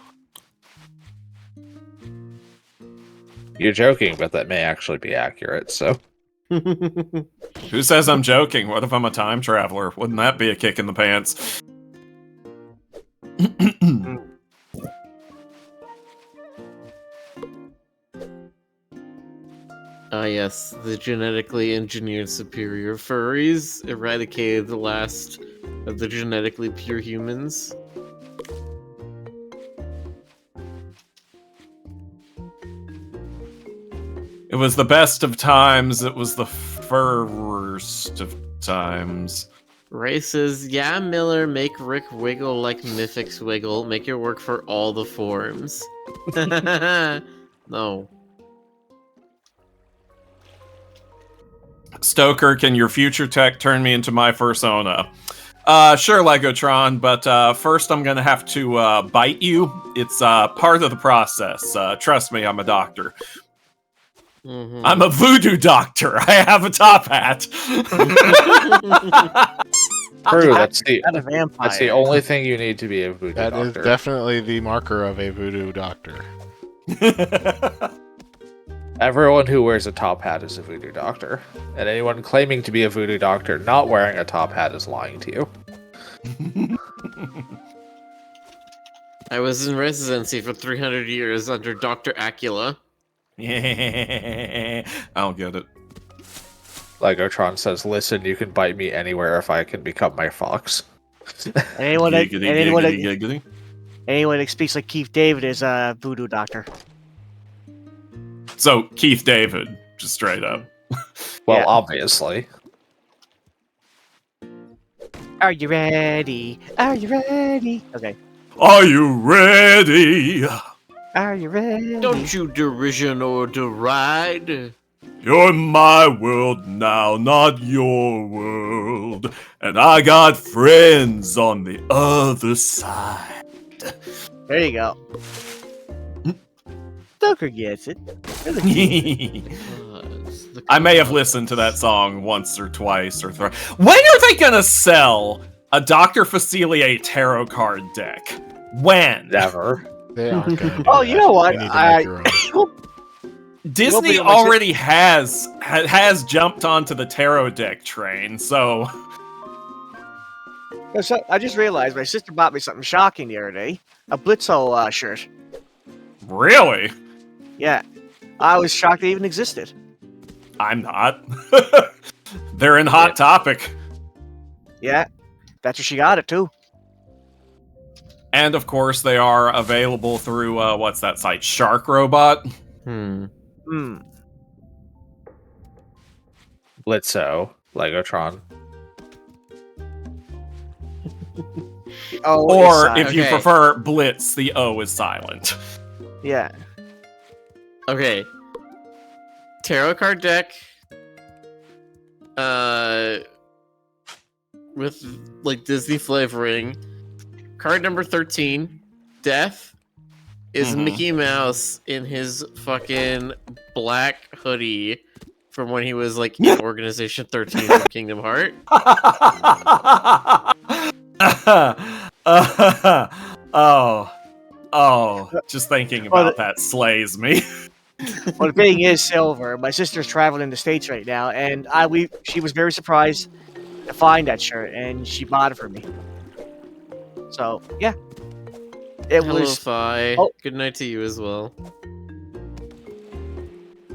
You're joking, but that may actually be accurate, so... Who says I'm joking? What if I'm a time traveler? Wouldn't that be a kick in the pants? Ah yes, the genetically engineered superior furries eradicated the last of the genetically pure humans. It was the best of times, it was the worst of times. Ray says, yeah, Miller, make Rick wiggle like Mythics wiggle. Make it work for all the forms. No. Stoker, can your future tech turn me into my fursona? Sure, Legotron, but first I'm gonna have to bite you. It's part of the process. Trust me, I'm a doctor. Mhm. I'm a voodoo doctor. I have a top hat. True, that's Not a vampire. that's the only thing you need to be a voodoo That is doctor. definitely the marker of a voodoo doctor. Everyone who wears a top hat is a voodoo doctor. And anyone claiming to be a voodoo doctor not wearing a top hat is lying to you. I was in residency for 300 years under Dr. Acula. Yeah, I'll get it. Legotron says, "Listen, you can bite me anywhere if I can become my fox." Anyone that, Giggity, anyone, that, giggity, giggity. anyone that speaks like Keith David is a voodoo doctor. So, Keith David, just straight up. Well, Yeah. obviously. Are you ready? Are you ready? Okay. Are you ready? Are you ready? Don't you derision or deride? You're my world now, not your world. And I got friends on the other side. There you go. Tucker gets it. I may have listened to that song once or twice or thrice. When are they gonna sell a Dr. Facilier tarot card deck? When? Never. They aren't gonna do Oh, that. you know what? You need to make your own. Disney Well, but- already has jumped onto the tarot deck train, so I just realized my sister bought me something shocking the other day. A Blitzo shirt. really, Yeah. I was shocked it even existed. I'm not. They're in Hot Topic. Yeah. That's where she got it, too. And of course, they are available through, what's that site? Shark Robot? Hmm. Hmm. Blitzo, Legotron. Oh, Or, it's, if you okay. prefer Blitz, the O is silent. yeah. Okay. Tarot card deck. With like Disney flavoring. Card number 13, Death, is Mhm. Mickey Mouse in his fucking black hoodie from when he was like in Organization 13 from Kingdom Heart. Just thinking Well, about that slays me. Well, the thing is, Silver, my sister's traveling in the States right now, and she was very surprised to find that shirt, and she bought it for me. So, yeah. It Hello, was, Fi. Oh. Good night to you as well.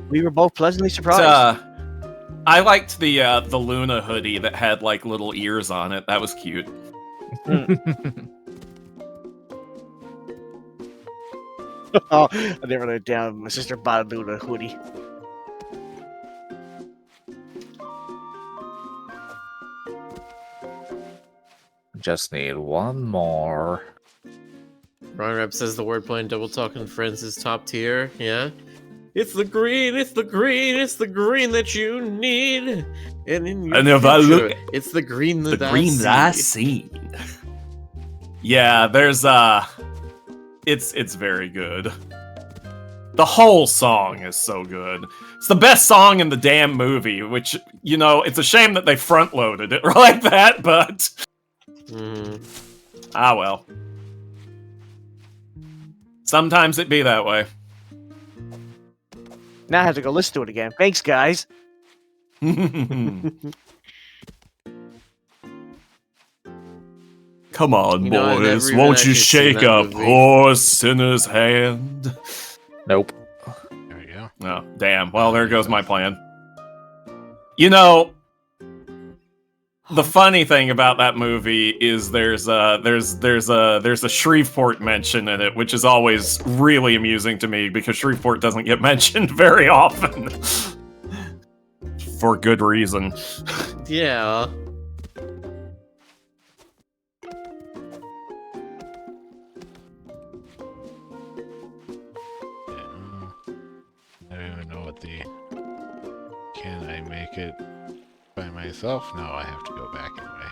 we were both pleasantly But, surprised. I liked the Luna hoodie that had like little ears on it. That was cute. Oh, I never wrote it down. My sister bought a Luna hoodie. Just need one more. Ron Rep says the wordplay and double talking friends is top tier. Yeah. It's the green, it's the green, it's the green that you need. And in your And if I future, look- it's the green that The green that I see. seen. Yeah, there's it's very good. The whole song is so good. It's the best song in the damn movie, which, you know, it's a shame that they front loaded it like that, but Mhm. ah well. Sometimes it be that way. Now I have to go listen to it again. Thanks, guys. Come on, You know, I've never boys, even won't you actually seen shake that a movie. poor sinner's hand? Nope. There we go. Oh, damn. Well, there goes my plan. You know, the funny thing about that movie is there's a Shreveport mention in it, which is always really amusing to me because Shreveport doesn't get mentioned very often. For good reason. Yeah. I don't even know what the... Can I make it by myself? No, I have to go back anyway.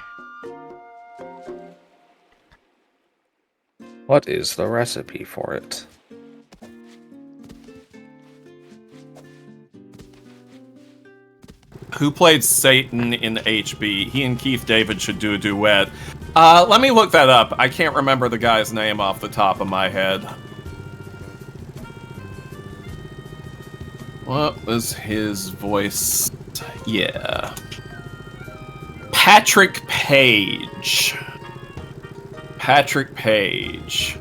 What is the recipe for it? Who played Satan in HB? He and Keith David should do a duet. Let me look that up. I can't remember the guy's name off the top of my head. What was his voice? Yeah. Patrick Page. Patrick Page.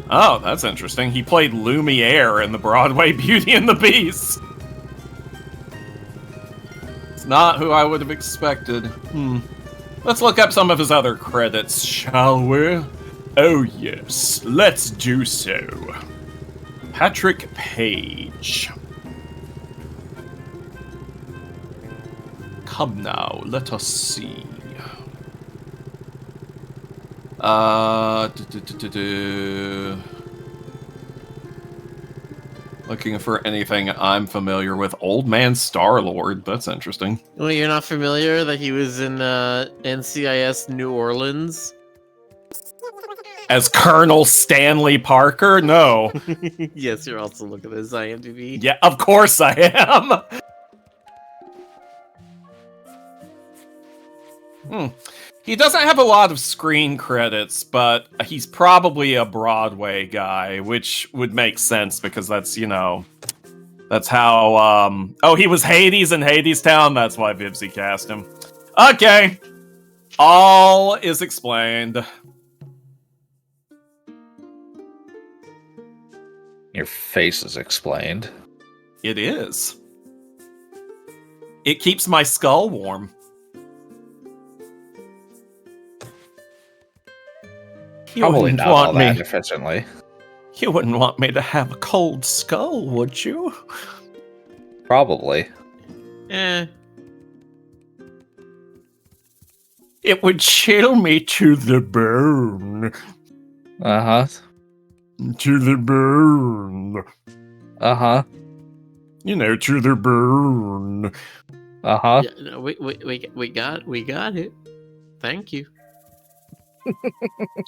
Oh, that's interesting. He played Lumiere in the Broadway Beauty and the Beast. It's not who I would have expected. Let's look up some of his other credits, shall we? Oh yes, let's do so. Patrick Page. Come now, let us see. Looking for anything I'm familiar with. Old Man Star-Lord. That's interesting. Well, you're not familiar that he was in NCIS New Orleans? As Colonel Stanley Parker? No. Yes, you're also looking at his IMDb. Yeah, of course I am. He doesn't have a lot of screen credits, but he's probably a Broadway guy, which would make sense because that's, that's how, oh, he was Hades in Hades Town? That's why Vibsy cast him. Okay. All is explained. Your face is explained. It is. It keeps my skull warm. You Probably wouldn't not all want that me. efficiently. You wouldn't want me to have a cold skull, would you? Probably. Eh. It would chill me to the bone. Uh-huh. To the bone. Uh-huh. To the bone. Uh-huh. Yeah, no, we got it. Thank you.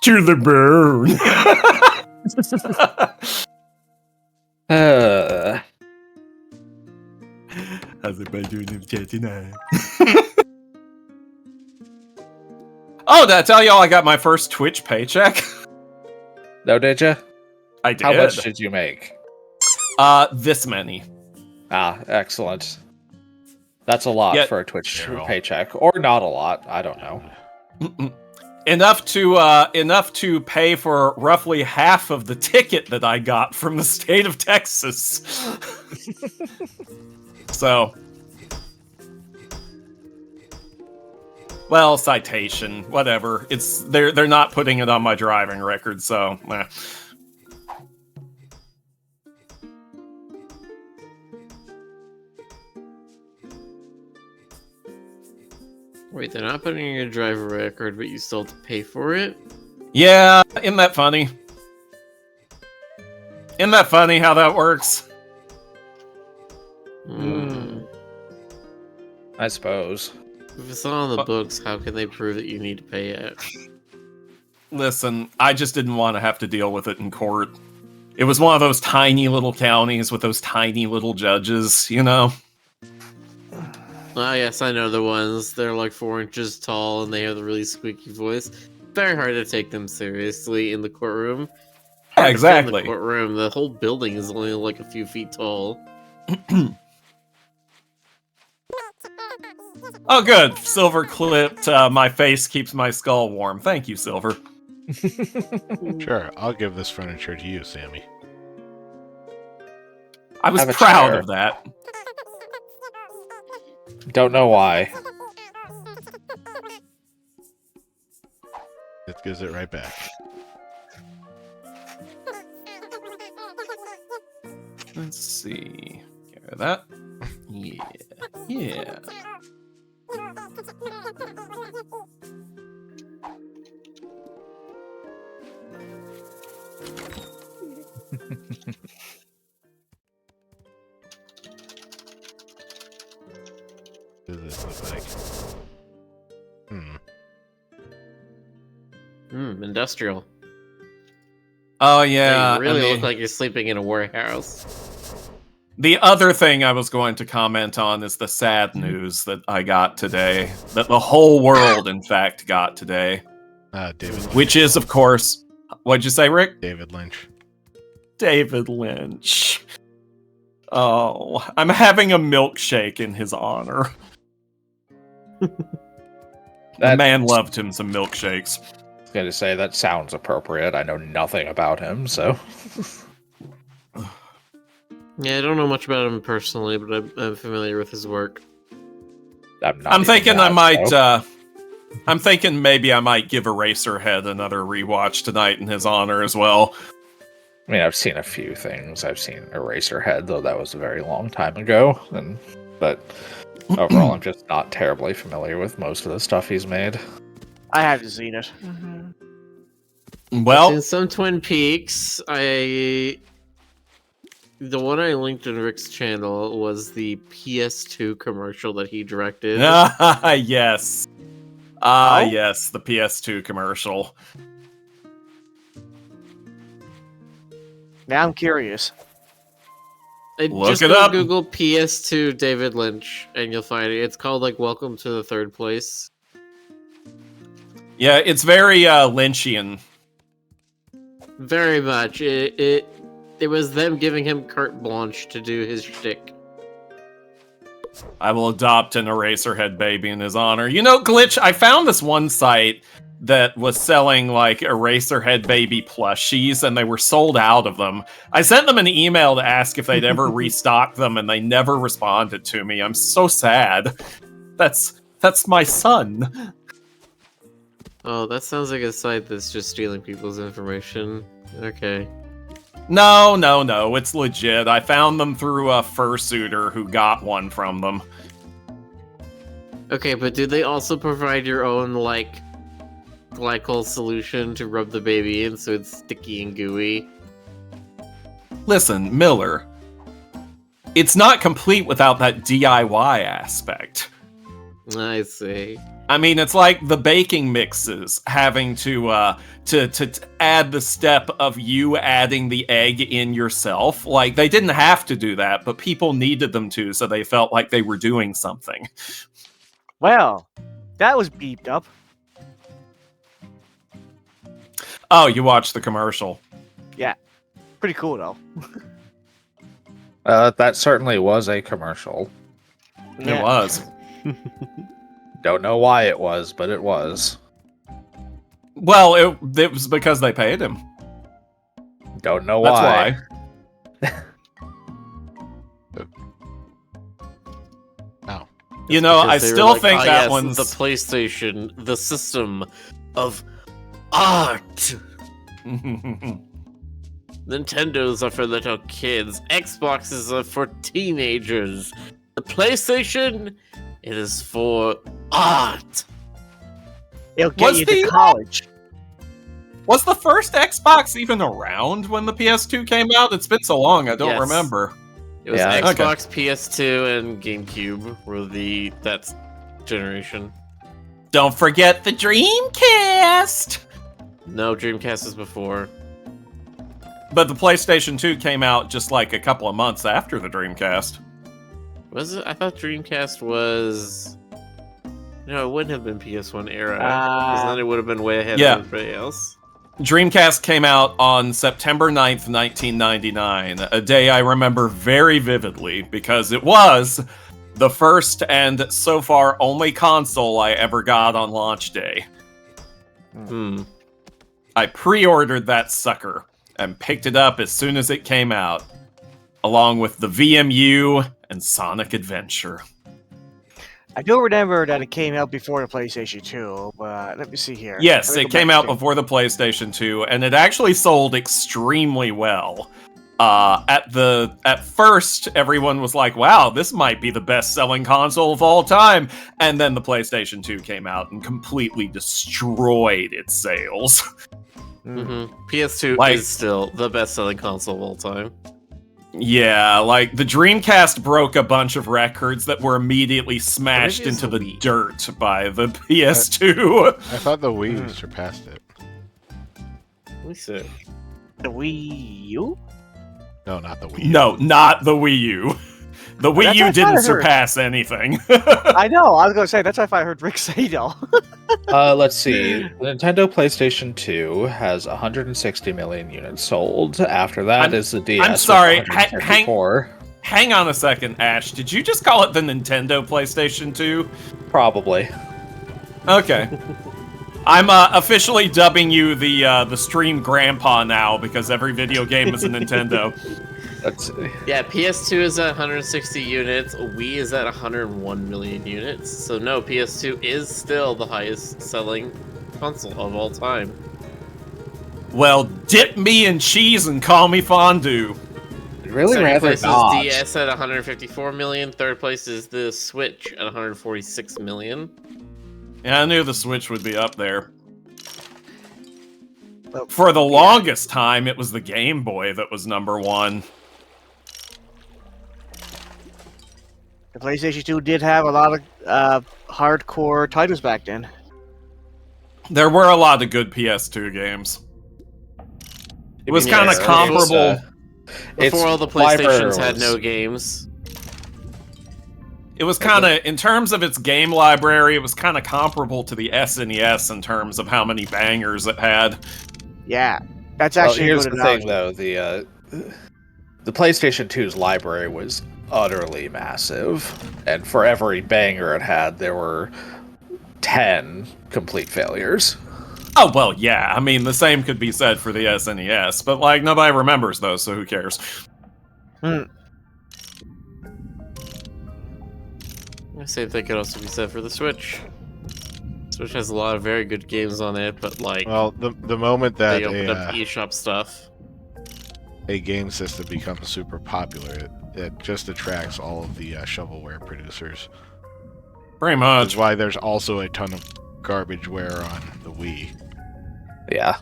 To the bone. How's it been doing in tonight? Oh, did I tell y'all I got my first Twitch paycheck? No, did you? I did. How much did you make? This many. Ah, excellent. That's a lot Yeah. for a Twitch Zero. paycheck. Or not a lot. I don't know. Enough to pay for roughly half of the ticket that I got from the state of Texas. So, well, citation, whatever. It's they're not putting it on my driving record, so. Wait, they're not putting in your driver record, but you still have to pay for it? Yeah, isn't that funny? Isn't that funny how that works? Hmm. I suppose. If it's not on the books, how can they prove that you need to pay it? Listen, I just didn't want to have to deal with it in court. It was one of those tiny little counties with those tiny little judges, Oh yes, I know the ones. They're like 4 inches tall and they have the really squeaky voice. Very hard to take them seriously in the courtroom. Yeah, Hard to fit in exactly. the courtroom. The whole building is only like a few feet tall. Oh, good. Silver clipped. My face keeps my skull warm. Thank you, Silver. Sure, I'll give this furniture to you, Sammy. I was Have a proud chair. of that. Don't know why. It gives it right back. Let's see. Get rid of that. Yeah. Yeah. What does this look like? Industrial. Oh, yeah. You really I mean, look like you're sleeping in a warehouse. the other thing I was going to comment on is the sad news that I got today. That the whole world, in fact, got today. David Lynch. Which is, of course... What'd you say, Rick? David Lynch. David Lynch. Oh, I'm having a milkshake in his honor. The That- man loved him some milkshakes. I was going to say, that sounds appropriate. I know nothing about him, so... Yeah, I don't know much about him personally, but I'm familiar with his work. I'm not I'm even thinking I that, might. so. I'm thinking maybe I might give Eraserhead another rewatch tonight in his honor as well. I mean, I've seen a few things. I've seen Eraserhead, though that was a very long time ago. But overall, I'm just not terribly familiar with most of the stuff he's made. I haven't seen it. In Well, some Twin Peaks, I The one I linked in Rick's channel was the PS2 commercial that he directed. Yes. Oh? Yes, the PS2 commercial. Now I'm curious. Look Just it go up. Google PS2 David Lynch, and you'll find it. It's called like "Welcome to the Third Place." Yeah, it's very Lynchian. Very much. It was them giving him carte blanche to do his shtick. I will adopt an Eraserhead baby in his honor. You know, Glitch, I found this one site that was selling like Eraserhead baby plushies, and they were sold out of them. I sent them an email to ask if they'd ever restock them, and they never responded to me. I'm so sad. That's my son. Oh, that sounds like a site that's just stealing people's information. Okay. No, it's legit. I found them through a fursuiter who got one from them. Okay, but do they also provide your own, like, glycol solution to rub the baby in so it's sticky and gooey? Listen, Miller, it's not complete without that DIY aspect. I see. I mean, it's like the baking mixes having to add the step of you adding the egg in yourself. Like, they didn't have to do that, but people needed them to, so they felt like they were doing something. Well, that was beeped up. Oh, you watched the commercial. Pretty cool, though. That certainly was a commercial. It was. Don't know why it was, but it was. Well, it was because they paid him. Don't know That's why. Oh. You know, Because I they were still like, think "Ah, that yes, one's the PlayStation, the system of art. Nintendos are for little kids. Xboxes are for teenagers. The PlayStation, it is for art. It'll get Was you to the- college. Was the first Xbox even around when the PS2 came out? It's been so long, I don't Yes. remember. It was Yeah, Xbox, PS2, and GameCube were that generation. Don't forget the Dreamcast! No, Dreamcast was before. But the PlayStation 2 came out just like a couple of months after the Dreamcast. Was it? I thought Dreamcast was. No, it wouldn't have been PS1 era. Because then it would have been way ahead Yeah. of everybody else. Dreamcast came out on September 9th, 1999, a day I remember very vividly because it was the first and so far only console I ever got on launch day. I pre-ordered that sucker and picked it up as soon as it came out, along with the VMU and Sonic Adventure. I do remember that it came out before the PlayStation 2, but let me see here. Yes, Let me it go came back out to- before the PlayStation 2, and it actually sold extremely well. At first, everyone was like, wow, this might be the best-selling console of all time. And then the PlayStation 2 came out and completely destroyed its sales. PS2 Like- is still the best-selling console of all time. Yeah, like, the Dreamcast broke a bunch of records that were immediately smashed Maybe it's into the the Wii. dirt by the PS2. I thought the Wii surpassed it. Let me see. The Wii U? No, not the Wii. No, not the Wii U. The Wii That's U what I didn't heard. surpass anything. I know, I was going to say, that's what I heard Rick say, though. Let's see. The Nintendo PlayStation 2 has 160 million units sold. After that is the DS. I'm sorry, with 154. Hang on a second, Ash. Did you just call it the Nintendo PlayStation 2? Probably. Okay. I'm officially dubbing you the stream grandpa now because every video game is a Nintendo. Let's see. Yeah, PS2 is at 160 units. Wii is at 101 million units. So no, PS2 is still the highest selling console of all time. Well, dip me in cheese and call me fondue. I'd really Second rather place not. is DS at 154 million. Third place is the Switch at 146 million. Yeah, I knew the Switch would be up there. Well, For the longest time, it was the Game Boy that was number one. The PlayStation 2 did have a lot of hardcore titles back then. There were a lot of good PS2 games. It was kind of Yes, comparable. Before all the PlayStations had no games. It was kind of, in terms of its game library, it was kind of comparable to the SNES in terms of how many bangers it had. Yeah, that's actually here's a good the thing, though. The PlayStation 2's library was utterly massive, and for every banger it had, there were 10 complete failures. Oh, well, yeah. I mean, the same could be said for the SNES, but, like, nobody remembers those, so who cares? Same thing could also be said for the Switch. Switch has a lot of very good games on it, but, like, Well, the moment that they opened up eShop stuff. a game system becomes super popular, it just attracts all of the shovelware producers. Pretty That's much. why there's also a ton of garbageware on the Wii. Yeah.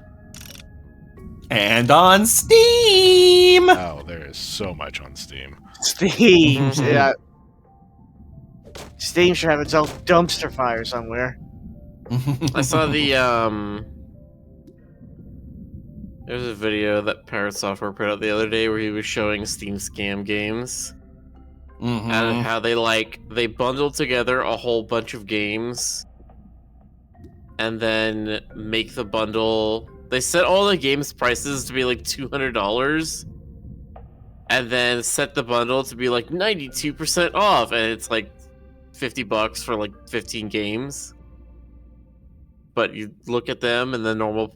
And on Steam! Oh, there is so much on Steam. Steam. Yeah. Steam should have its own dumpster fire somewhere. I saw the, There's a video that Parrot Software put out the other day where he was showing Steam scam games. And how they bundle together a whole bunch of games and then make the bundle. They set all the games prices to be like $200 and then set the bundle to be like 92% off, and it's like $50 for like 15 games. But you look at them and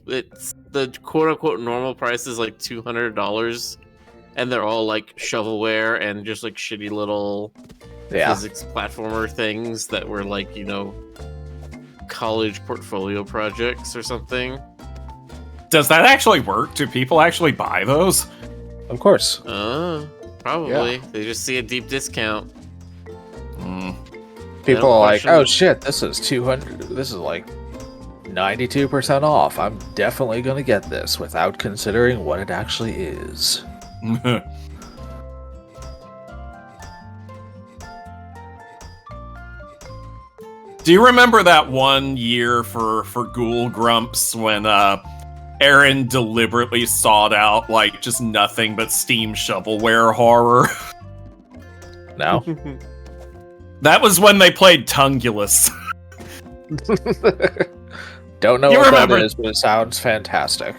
it's the quote-unquote normal price is like $200, and they're all like shovelware and just like shitty little physics platformer things that were like, you know, college portfolio projects or something. Does that actually work? Do people actually buy those? Of course. Probably. Yeah. They just see a deep discount. People are like, question- oh shit, this is 200, this is like 92% off. I'm definitely gonna get this without considering what it actually is. Do you remember that one year for Ghoul Grumps when Aaron deliberately sought out like just nothing but Steam shovelware horror? No? That was when they played Tungulus. Don't know You what remember- that is, but it sounds fantastic.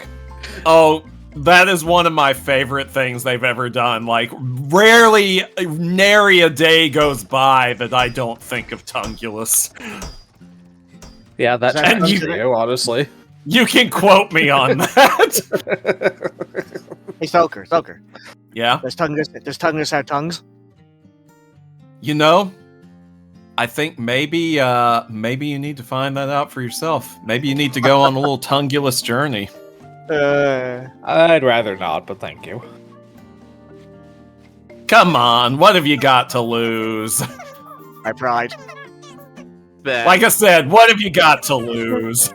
Oh, that is one of my favorite things they've ever done. Like, rarely, nary a day goes by that I don't think of Tungulus. Yeah, that that checks you- for you, honestly. You can quote me on that. Hey, Stoker. Yeah? Does Tungus have tongues? You know, I think maybe you need to find that out for yourself. Maybe you need to go on a little Tungulus journey. I'd rather not, but thank you. Come on, what have you got to lose? My pride. Like I said, what have you got to lose?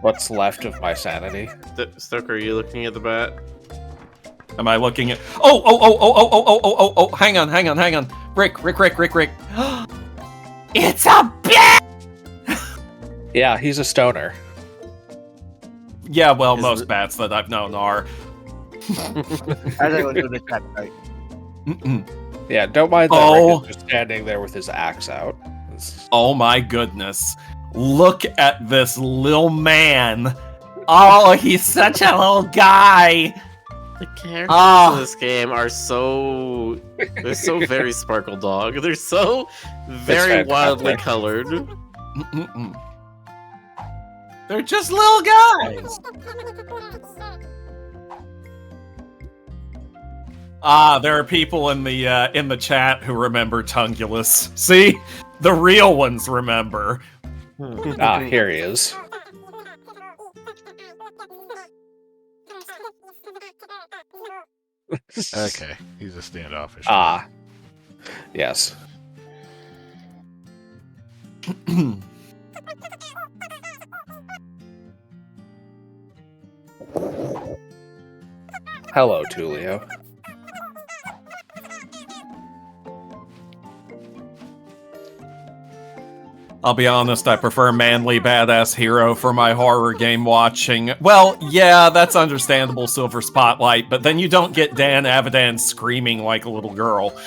What's left of my sanity? Stoker, are you looking at the bat? Am I looking at? Oh! Hang on. Rick. It's a bat. Yeah, he's a stoner. Yeah, well, Is most it- bats that I've known are. I think we'll do this cat night. Yeah, don't mind that Oh. Rick is just standing there with his axe out. Oh my goodness! Look at this little man. Oh, he's such a little guy. The characters Ah. in this game are they're so very Sparkle Dog. They're so very fantastic. wildly colored. They're just little guys. There are people in the chat who remember Tungulus. See, the real ones remember. Here he is. Okay, he's a standoffish. Yes. Hello, Tulio. I'll be honest, I prefer manly badass hero for my horror game watching. Well, yeah, that's understandable, Silver Spotlight, but then you don't get Dan Avidan screaming like a little girl.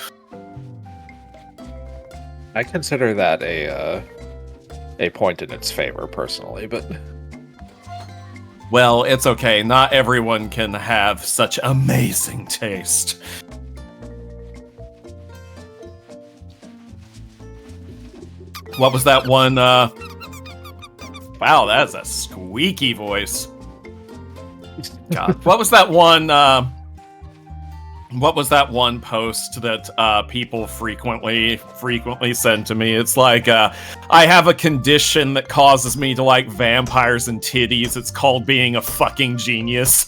I consider that a point in its favor, personally, but... Well, it's okay. Not everyone can have such amazing taste. What was that one, Wow, that's a squeaky voice. God. What was that one, post that, people frequently send to me? It's like, I have a condition that causes me to like vampires and titties. It's called being a fucking genius.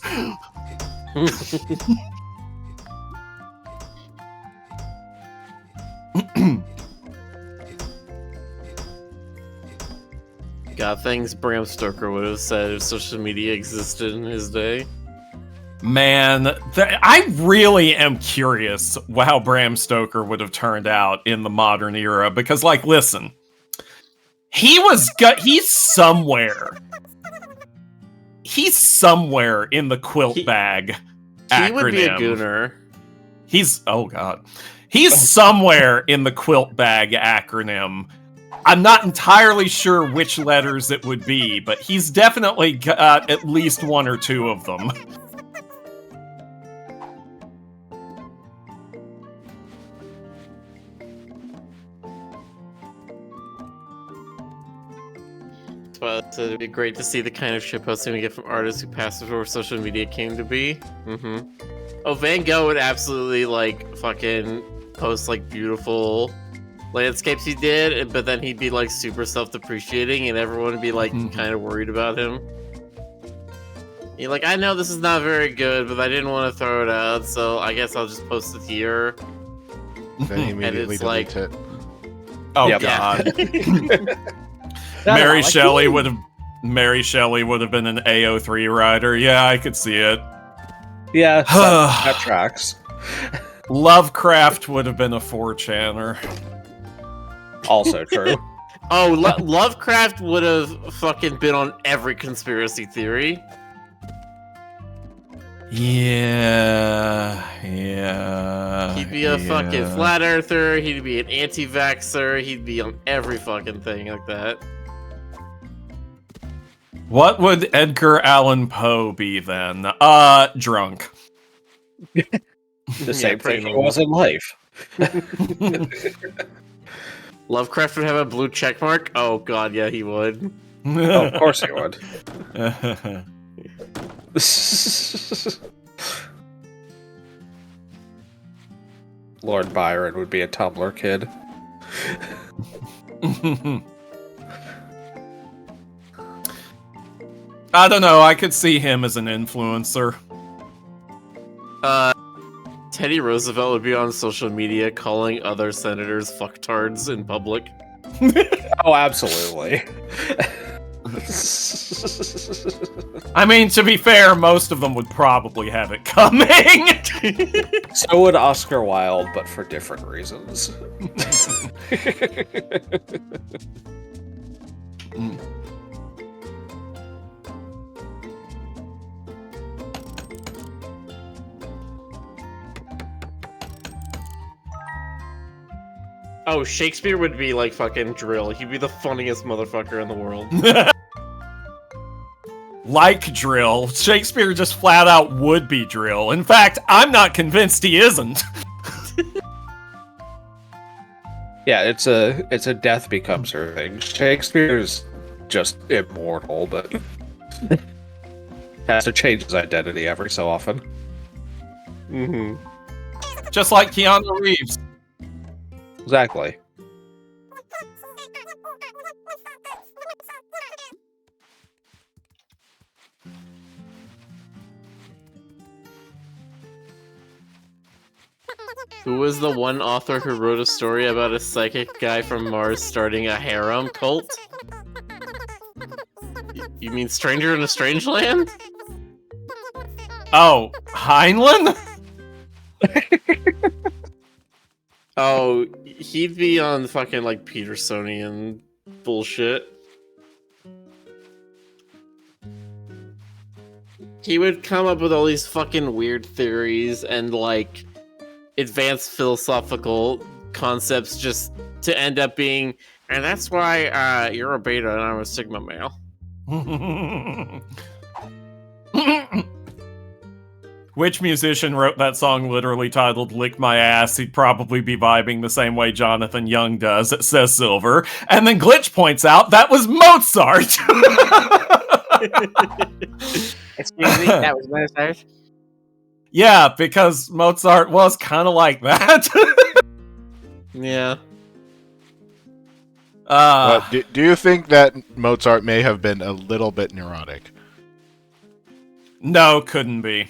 God, things Bram Stoker would have said if social media existed in his day. Man, I really am curious how Bram Stoker would have turned out in the modern era, because, like, listen, he's somewhere in the quilt bag acronym. He would be a gooner. He's somewhere in the quilt bag acronym. I'm not entirely sure which letters it would be, but he's definitely got at least one or two of them. But it'd be great to see the kind of shitposting we get from artists who passed before social media came to be. Oh, Van Gogh would absolutely, like, fucking post, like, beautiful landscapes he did, but then he'd be, like, super self-depreciating, and everyone would be, like, kind of worried about him. You're like, I know this is not very good, but I didn't want to throw it out, so I guess I'll just post it here. Then he immediately like- deletes it. Oh, Yep. God. Mary Mary Shelley would have been an AO3 writer. Yeah, I could see it. Yeah, that tracks. Lovecraft would have been a 4chaner. Also true. Oh, Lovecraft would have fucking been on every conspiracy theory. Yeah. He'd be a fucking flat earther, he'd be an anti-vaxxer, he'd be on every fucking thing like that. What would Edgar Allan Poe be then? Drunk. The same pretty thing he normal. was in life. Lovecraft would have a blue check mark? Oh god, yeah, he would. Oh, of course he would. Lord Byron would be a Tumblr kid. I don't know, I could see him as an influencer. Teddy Roosevelt would be on social media calling other senators fucktards in public. Oh, absolutely. I mean, to be fair, most of them would probably have it coming. So would Oscar Wilde, but for different reasons. Oh, Shakespeare would be like fucking Drill. He'd be the funniest motherfucker in the world. Like Drill, Shakespeare just flat out would be Drill. In fact, I'm not convinced he isn't. Yeah, it's a death becomes her thing. Shakespeare's just immortal, but has to change his identity every so often. Mm-hmm. Just like Keanu Reeves. Exactly. Who was the one author who wrote a story about a psychic guy from Mars starting a harem cult? You mean Stranger in a Strange Land? Oh, Heinlein? Oh, he'd be on fucking like Petersonian bullshit. He would come up with all these fucking weird theories and like advanced philosophical concepts just to end up being, and that's why you're a beta and I'm a sigma male. Which musician wrote that song literally titled Lick My Ass? He'd probably be vibing the same way Jonathan Young does, it says Silver. And then Glitch points out that was Mozart! Excuse me, that was Mozart. Yeah, because Mozart was kind of like that. Yeah. But do you think that Mozart may have been a little bit neurotic? No, couldn't be.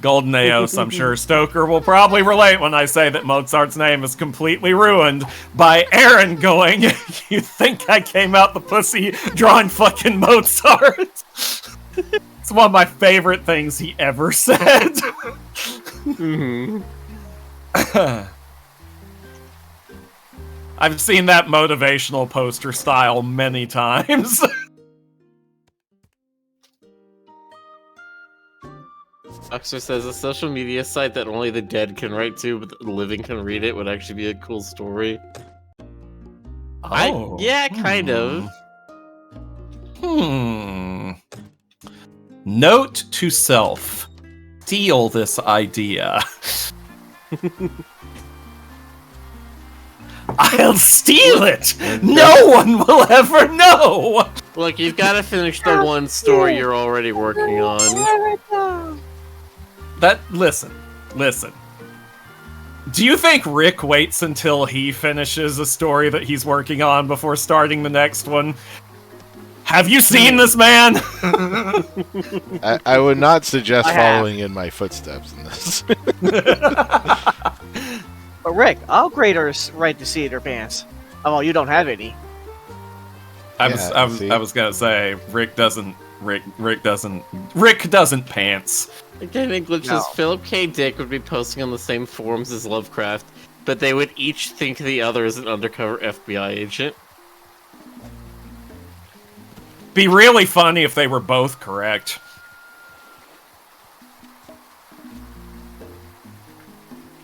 Golden Aos, I'm sure Stoker will probably relate when I say that Mozart's name is completely ruined by Aaron going, "You think I came out the pussy drawing fucking Mozart?" It's one of my favorite things he ever said. Mm-hmm. I've seen that motivational poster style many times. Oxer says a social media site that only the dead can write to, but the living can read it would actually be a cool story. Yeah, kind of. Note to self. Steal this idea. I'll steal it! No one will ever know! Look, you've got to finish the one story you're already working on. Listen. Do you think Rick waits until he finishes a story that he's working on before starting the next one? Have you seen this man? I would not suggest following in my footsteps in this. But Rick, I'll grade or write the seat or pants. Oh, well, you don't have any. I was gonna say Rick doesn't pants. Again, English says Philip K. Dick would be posting on the same forums as Lovecraft, but they would each think the other is an undercover FBI agent. Be really funny if they were both correct.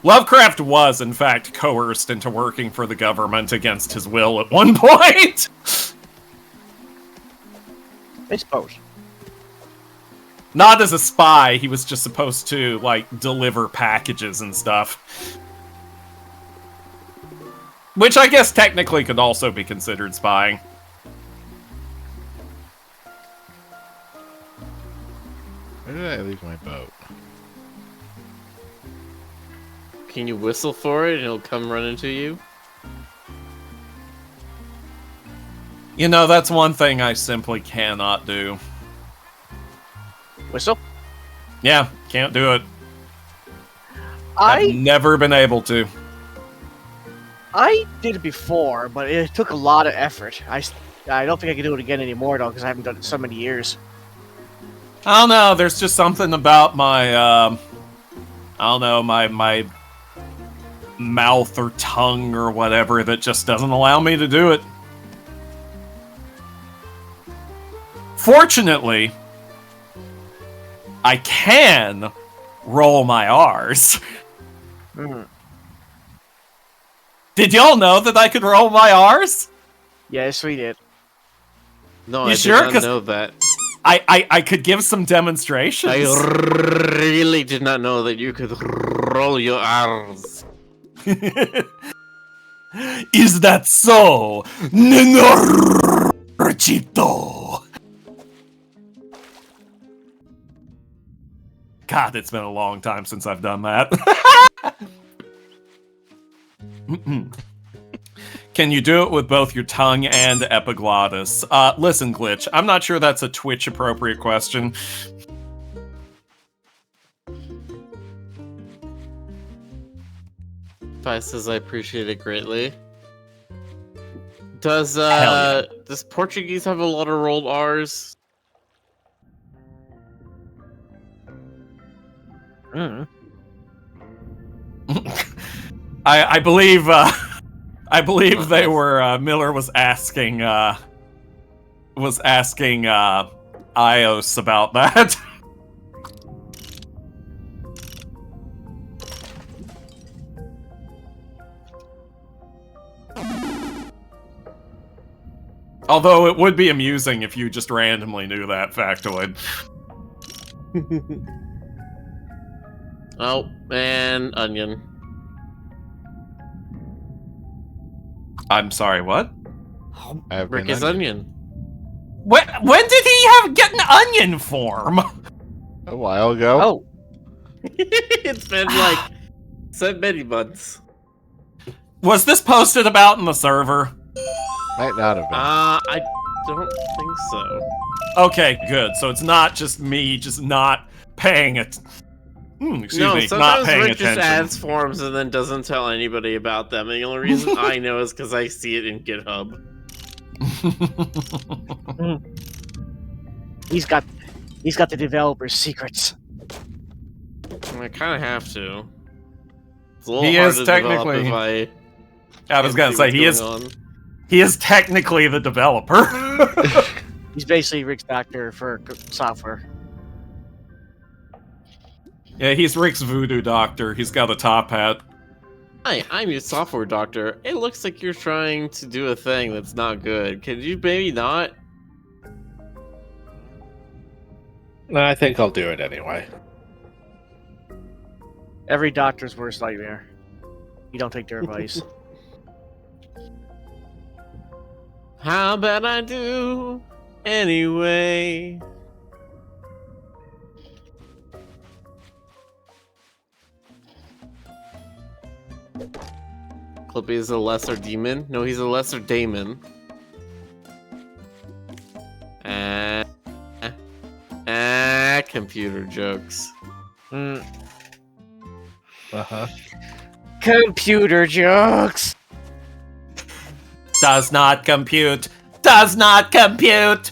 Lovecraft was, in fact, coerced into working for the government against his will at one point. I suppose. Not as a spy, he was just supposed to, like, deliver packages and stuff. Which I guess technically could also be considered spying. Where did I leave my boat? Can you whistle for it and it'll come run into you? You know, that's one thing I simply cannot do. Whistle? Yeah, can't do it. I I've never been able to. did it before, but it took a lot of effort. I don't think I can do it again anymore, though, because I haven't done it so many years. I don't know, there's just something about my, my mouth or tongue or whatever that just doesn't allow me to do it. Fortunately, I can roll my R's. Did y'all know that I could roll my R's? Yes, we did. No, You I sure? did not know that. I could give some demonstrations. I really did not know that you could roll your R's. Is that so? Nenorchito. God, it's been a long time since I've done that. Can you do it with both your tongue and epiglottis? Listen, Glitch, I'm not sure that's a Twitch-appropriate question. Pi says I appreciate it greatly. Does yeah. does Portuguese have a lot of rolled R's? Mm. I believe I believe they were Miller was asking Ios about that. Although it would be amusing if you just randomly knew that factoid. Oh, and onion. I'm sorry, what? I've Rick been is onion. onion. When did he get an onion form? A while ago. Oh, It's been like so many months. Was this posted about in the server? Might not have been. I don't think so. Okay, good. So it's not just me just not paying it. Excuse No, me, not sometimes paying Rick just attention. adds forms and then doesn't tell anybody about them. And the only reason I know is because I see it in GitHub. he's got the developer's secrets. I kind of have to. It's a little He hard is to develop technically- if I I was gonna can't say see what's going on. he is technically the developer. He's basically Rick's doctor for software. Yeah, he's Rick's voodoo doctor. He's got a top hat. Hi, I'm your software doctor. It looks like you're trying to do a thing that's not good. Could you maybe not? No, I think I'll do it anyway. Every doctor's worst nightmare. You don't take their advice. How about I do anyway? Clippy is a lesser demon? No, he's a lesser daemon. Computer jokes. Mm. Uh-huh. Computer jokes. Does not compute. Does not compute.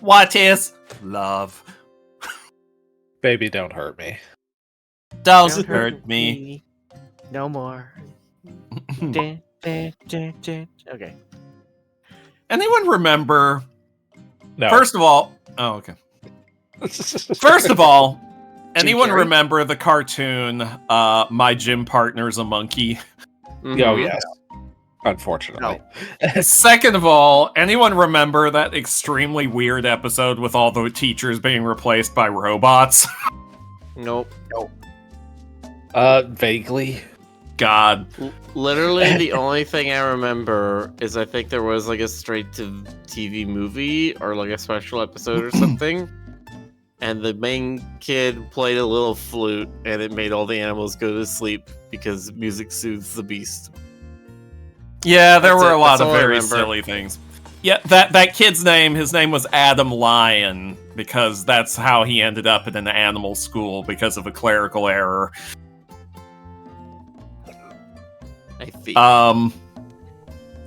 What is love? Baby, don't hurt me. Don't hurt me. No more. Dun, dun, dun, dun. Okay. Anyone remember? No. First of all, oh okay. First of all, anyone Carrey? remember the cartoon? My gym partner's a monkey. Oh, Mhm. yes. Unfortunately. Second of all, anyone remember that extremely weird episode with all the teachers being replaced by robots? Nope. Vaguely. God. Literally, the only thing I remember is I think there was like a straight to TV movie or like a special episode or something. And the main kid played a little flute and it made all the animals go to sleep because music soothes the beast. Yeah, there That's were it. a lot That's of all I very remember. silly things. Yeah, that kid's name, his name was Adam Lyon, because that's how he ended up in an animal school because of a clerical error. I think.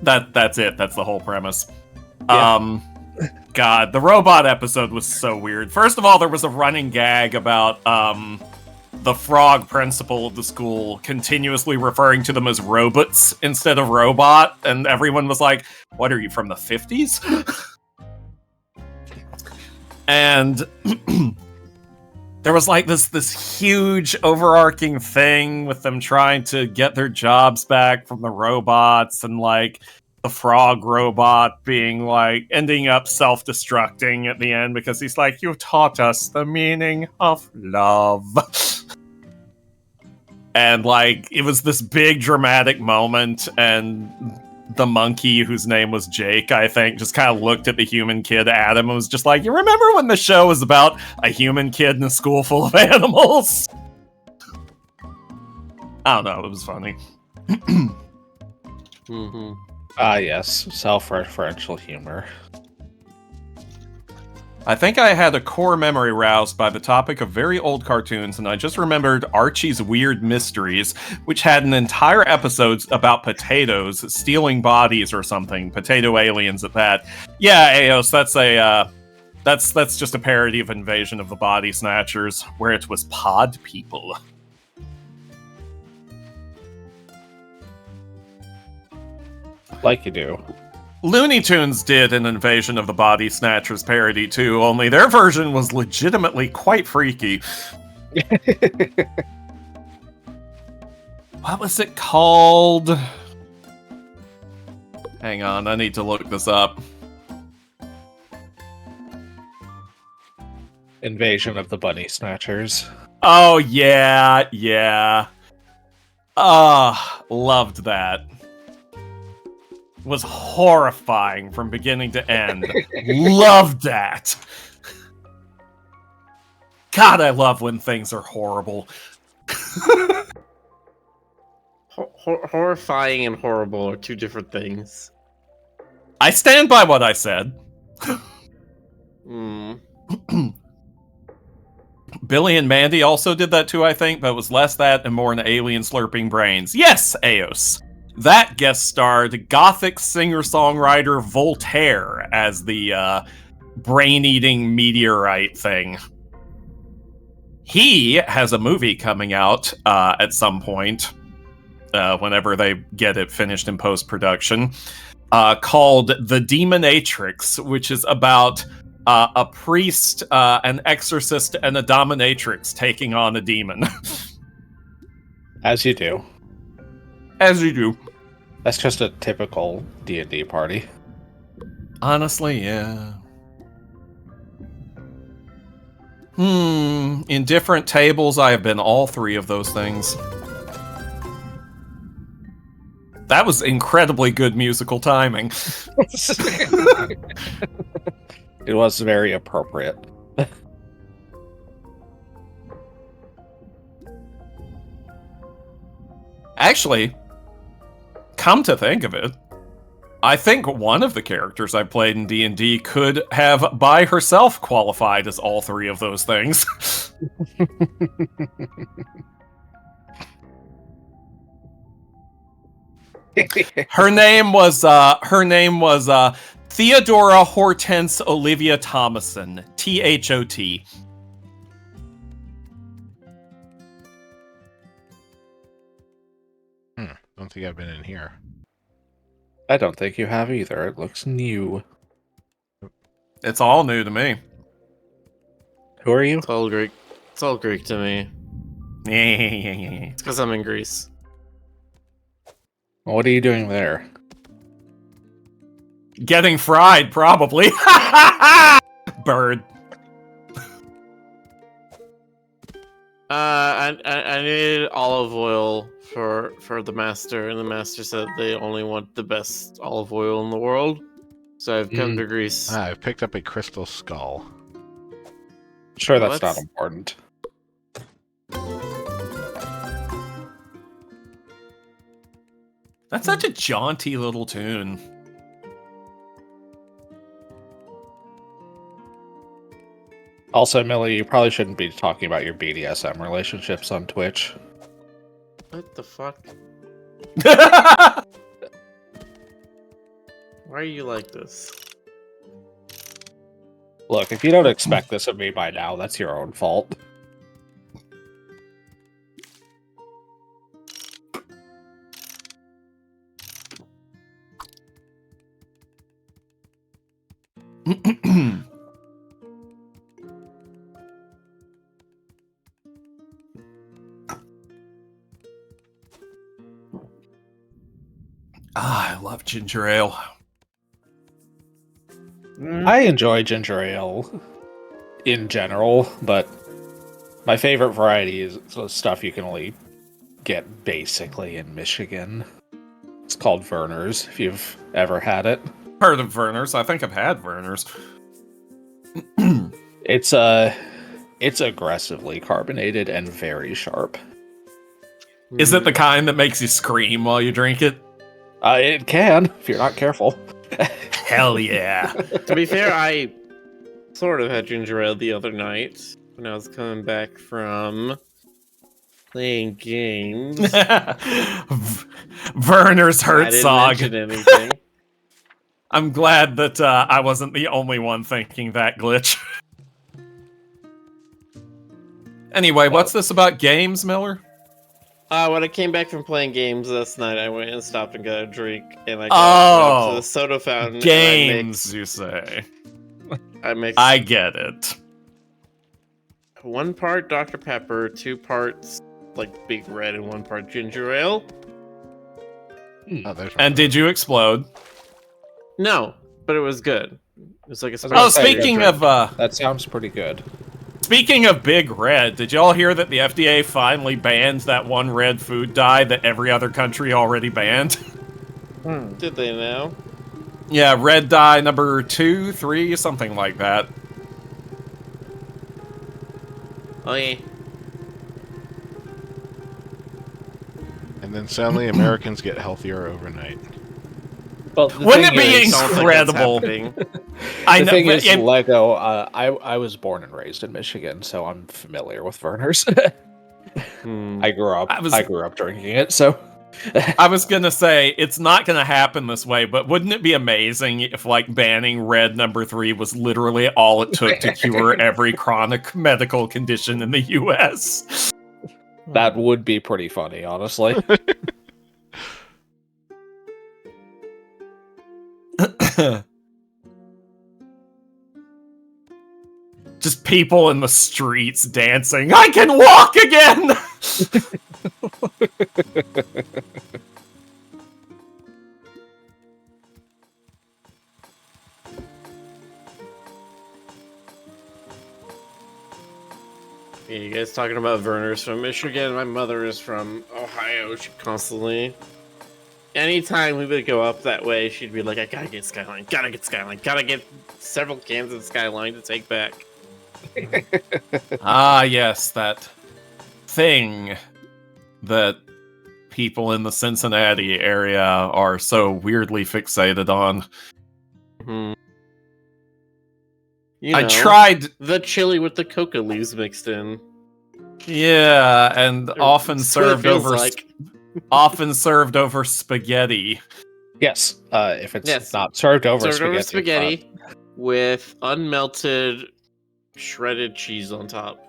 That's it. That's the whole premise. Yeah. God, the robot episode was so weird. First of all, there was a running gag about the frog principal of the school continuously referring to them as robots instead of robot, and everyone was like, "What are you from the 50s?" And there was like this huge overarching thing with them trying to get their jobs back from the robots, and like the frog robot being like ending up self-destructing at the end because he's like, "You taught us the meaning of love." And like it was this big dramatic moment, and the monkey, whose name was Jake, I think, just kind of looked at the human kid Adam and was just like, "You remember when the show was about a human kid in a school full of animals?" I don't know, it was funny. Mhm. Ah, yes. Self-referential humor. I think I had a core memory roused by the topic of very old cartoons, and I just remembered Archie's Weird Mysteries, which had an entire episode about potatoes stealing bodies or something. Potato aliens at that. Yeah, Aos, that's just a parody of Invasion of the Body Snatchers, where it was pod people. Like you do. Looney Tunes did an Invasion of the Body Snatchers parody too, only their version was legitimately quite freaky. What was it called? Hang on, I need to look this up. Invasion of the Bunny Snatchers. Oh, yeah. Loved that. Was horrifying from beginning to end. Loved that. God, I love when things are horrible. Horrifying and horrible are two different things. I stand by what I said. Billy and Mandy also did that too, I think, but it was less that and more an alien slurping brains. Yes, Aos. That guest starred Gothic singer-songwriter Voltaire as the brain-eating meteorite thing. He has a movie coming out at some point, whenever they get it finished in post-production, called The Demonatrix, which is about a priest, an exorcist, and a dominatrix taking on a demon. As you do. As you do. That's just a typical D&D party. Honestly, yeah. In different tables, I have been all three of those things. That was incredibly good musical timing. It was very appropriate. Actually, come to think of it, I think one of the characters I played in D&D could have by herself qualified as all three of those things. Her name was Theodora Hortense Olivia Thomason, THOT. Don't think I've been in here. I don't think you have either. It looks new. It's all new to me. Who are you? It's all Greek. It's all Greek to me. It's because I'm in Greece. What are you doing there? Getting fried, probably. Bird. I needed olive oil for the master, and the master said they only want the best olive oil in the world. So I've come to Greece. I've picked up a crystal skull. Sure, that's What's- not important. That's such a jaunty little tune. Also, Millie, you probably shouldn't be talking about your BDSM relationships on Twitch. What the fuck? Why are you like this? Look, if you don't expect this of me by now, that's your own fault. I love ginger ale. I enjoy ginger ale in general, but my favorite variety is the stuff you can only get basically in Michigan. It's called Verner's, if you've ever had it. Heard of Verner's? I think I've had Verner's. It's aggressively carbonated and very sharp. Is it the kind that makes you scream while you drink it? It can, if you're not careful. Hell yeah. To be fair, I sort of had ginger ale the other night when I was coming back from playing games. Werner's I didn't mention Herzog. anything. I'm glad that I wasn't the only one thinking that glitch. Anyway, what's this about games, Miller? When I came back from playing games last night, I went and stopped and got a drink, and I went up to the soda fountain. Games, you say? I mixed I get it. 1 part Dr. Pepper, 2 parts like Big Red, and 1 part ginger ale. Oh, there's And did you explode? No, but it was good. It was like a Oh, Speaking of That sounds pretty good. speaking of Big Red, did y'all hear that the FDA finally banned that one red food dye that every other country already banned? Did they now? Yeah, red dye number 2, 3, something like that. Oh yeah. And then suddenly Americans get healthier overnight. Well, Wouldn't it be incredible? I The know. thing but is, it- Lego. I was born and raised in Michigan, so I'm familiar with Werner's. I grew up. I grew up drinking it, so. I was gonna say it's not gonna happen this way, but wouldn't it be amazing if like banning red number 3 was literally all it took to cure every chronic medical condition in the US? That would be pretty funny, honestly. Just people in the streets dancing. I can walk again! Yeah, you guys talking about Werner's from Michigan? My mother is from Ohio. She constantly, anytime we would go up that way, she'd be like, "I gotta get Skyline, gotta get Skyline, gotta get several cans of Skyline to take back." Ah, yes, that thing that people in the Cincinnati area are so weirdly fixated on. Hmm. You I know, tried, the chili with the coca leaves mixed in. yeah, and often That's what it served feels over, like. often served over spaghetti. Yes, if it's Yes. not served over Served over spaghetti. spaghetti with unmelted shredded cheese on top.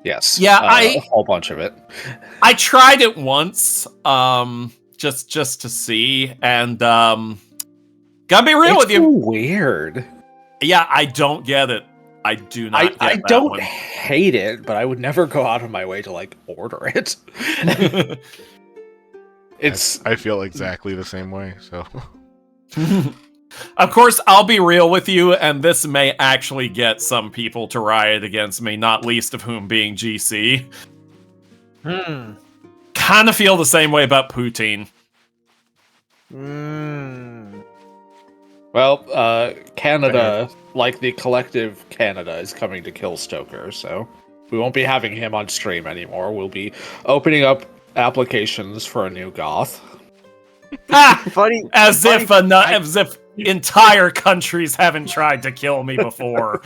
Yes. Yeah, a whole bunch of it. I tried it once, just to see, and gotta be real with you. Weird. Yeah, I don't get it. I do not. I get that don't one. hate it, but I would never go out of my way to like order it. It's I feel exactly the same way, so. Of course, I'll be real with you, and this may actually get some people to riot against me, not least of whom being GC. Kind of feel the same way about poutine. well, Canada, like the collective Canada, is coming to kill Stoker, so we won't be having him on stream anymore. We'll be opening up applications for a new goth. Funny. As funny- if entire countries haven't tried to kill me before.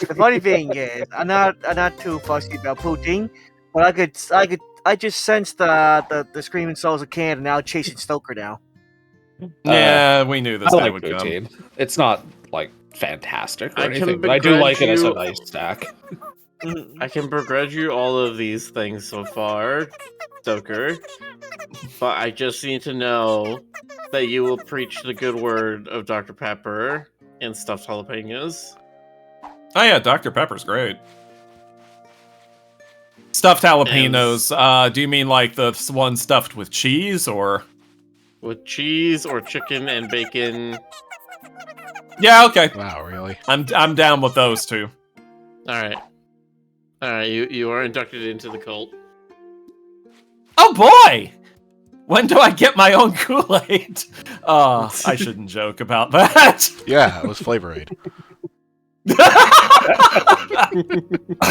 The funny thing is, I'm not too fussy about Putin, but I just sense the screaming souls of Canada now chasing Stoker now. Yeah, we knew this I day like would poutine. It's not like fantastic or I can anything, but I do like it as a begrudge you- nice snack. I can begrudge you all of these things so far, Stoker, but I just need to know that you will preach the good word of Dr. Pepper and stuffed jalapenos. Oh yeah, Dr. Pepper's great. Stuffed jalapenos. Do you mean like the one stuffed with cheese, or? With cheese or chicken and bacon. Yeah, okay. Wow, really? I'm down with those two. Alright. Alright, you are inducted into the cult. Oh boy! When do I get my own Kool-Aid? I shouldn't joke about that. Yeah, it was Flavor Aid.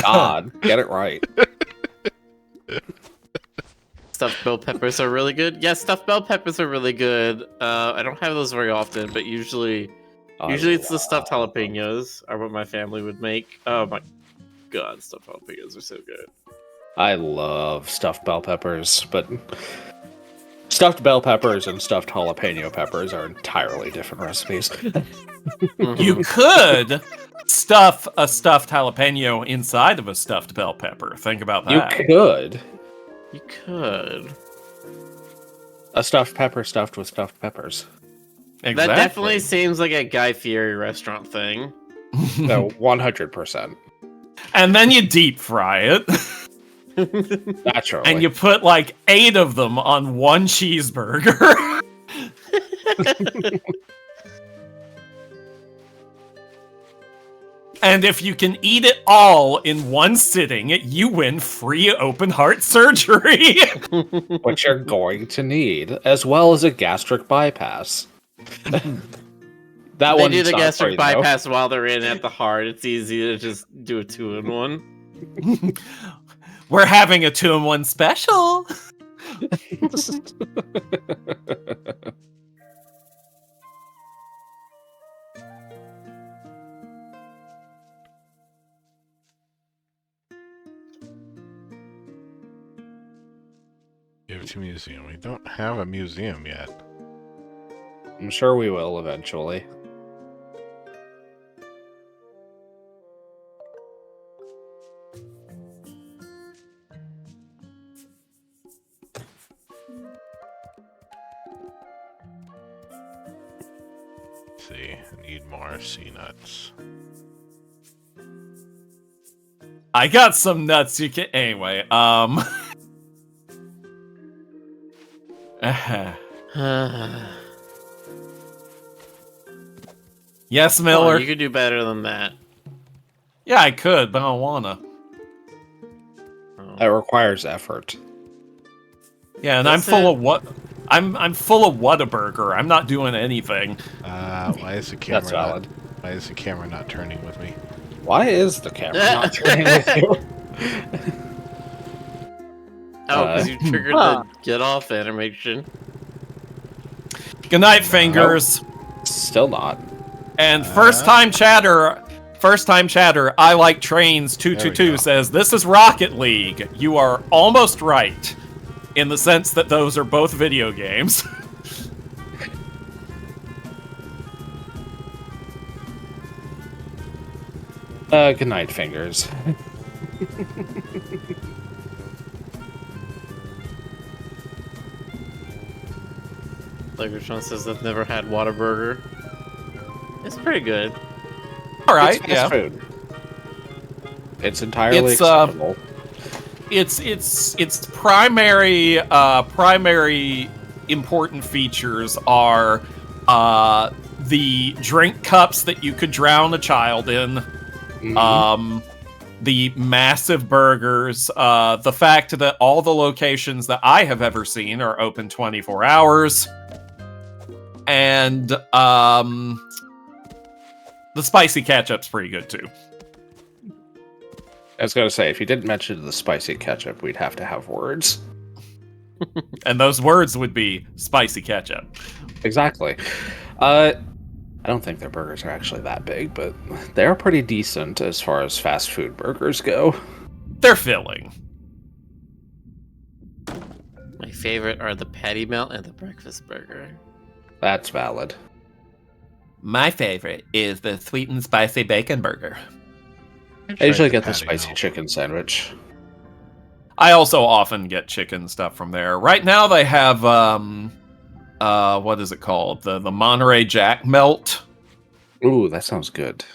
God, get it right. Stuffed bell peppers are really good. Yeah, stuffed bell peppers are really good. I don't have those very often, but usually Usually it's the stuffed jalapenos are what my family would make. Oh my god, stuffed jalapenos are so good. I love stuffed bell peppers, but stuffed bell peppers and stuffed jalapeno peppers are entirely different recipes. You could stuff a stuffed jalapeno inside of a stuffed bell pepper. Think about that. You could. You could. A stuffed pepper stuffed with stuffed peppers. Exactly. That definitely seems like a Guy Fieri restaurant thing. No, 100%. And then you deep fry it. Naturally. And you put like 8 of them on one cheeseburger. And if you can eat it all in one sitting, you win free open heart surgery. Which you're going to need, as well as a gastric bypass. That They one do the sounds gastric free, bypass while they're in at the heart. It's easy to just do a 2-in-1. We're having a 2-in-1 special. Give it to museum. We don't have a museum yet. I'm sure we will eventually. Let's see, I need more sea nuts. I got some nuts you can anyway, Yes, Come Miller. on, you could do better than that. Yeah, I could, but I don't wanna. That requires effort. Yeah, and That's I'm full it. of what? I'm full of Whataburger. I'm not doing anything. Why is the camera That's valid. Why is the camera not turning with me? Why is the camera not turning with you? Oh, because you triggered the get off animation. Good night, fingers. Still not. And first time chatter, I like trains There we 222 go. says this is Rocket League. You are almost right in the sense that those are both video games. Good night, fingers. Like Sean says, I've never had Whataburger. It's pretty good. All right, It's yeah. fast food. It's entirely It's, acceptable. Its primary important features are the drink cups that you could drown a child in, the massive burgers, the fact that all the locations that I have ever seen are open 24 hours, and the spicy ketchup's pretty good too. I was going to say, if you didn't mention the spicy ketchup, we'd have to have words. And those words would be spicy ketchup. Exactly. I don't think their burgers are actually that big, but they're pretty decent as far as fast food burgers go. They're filling. My favorite are the patty melt and the breakfast burger. That's valid. My favorite is the sweet and spicy bacon burger. I usually get the patty spicy melt. chicken sandwich. I also often get chicken stuff from there. Right now they have what is it called? The Monterey Jack melt. Ooh, that sounds good.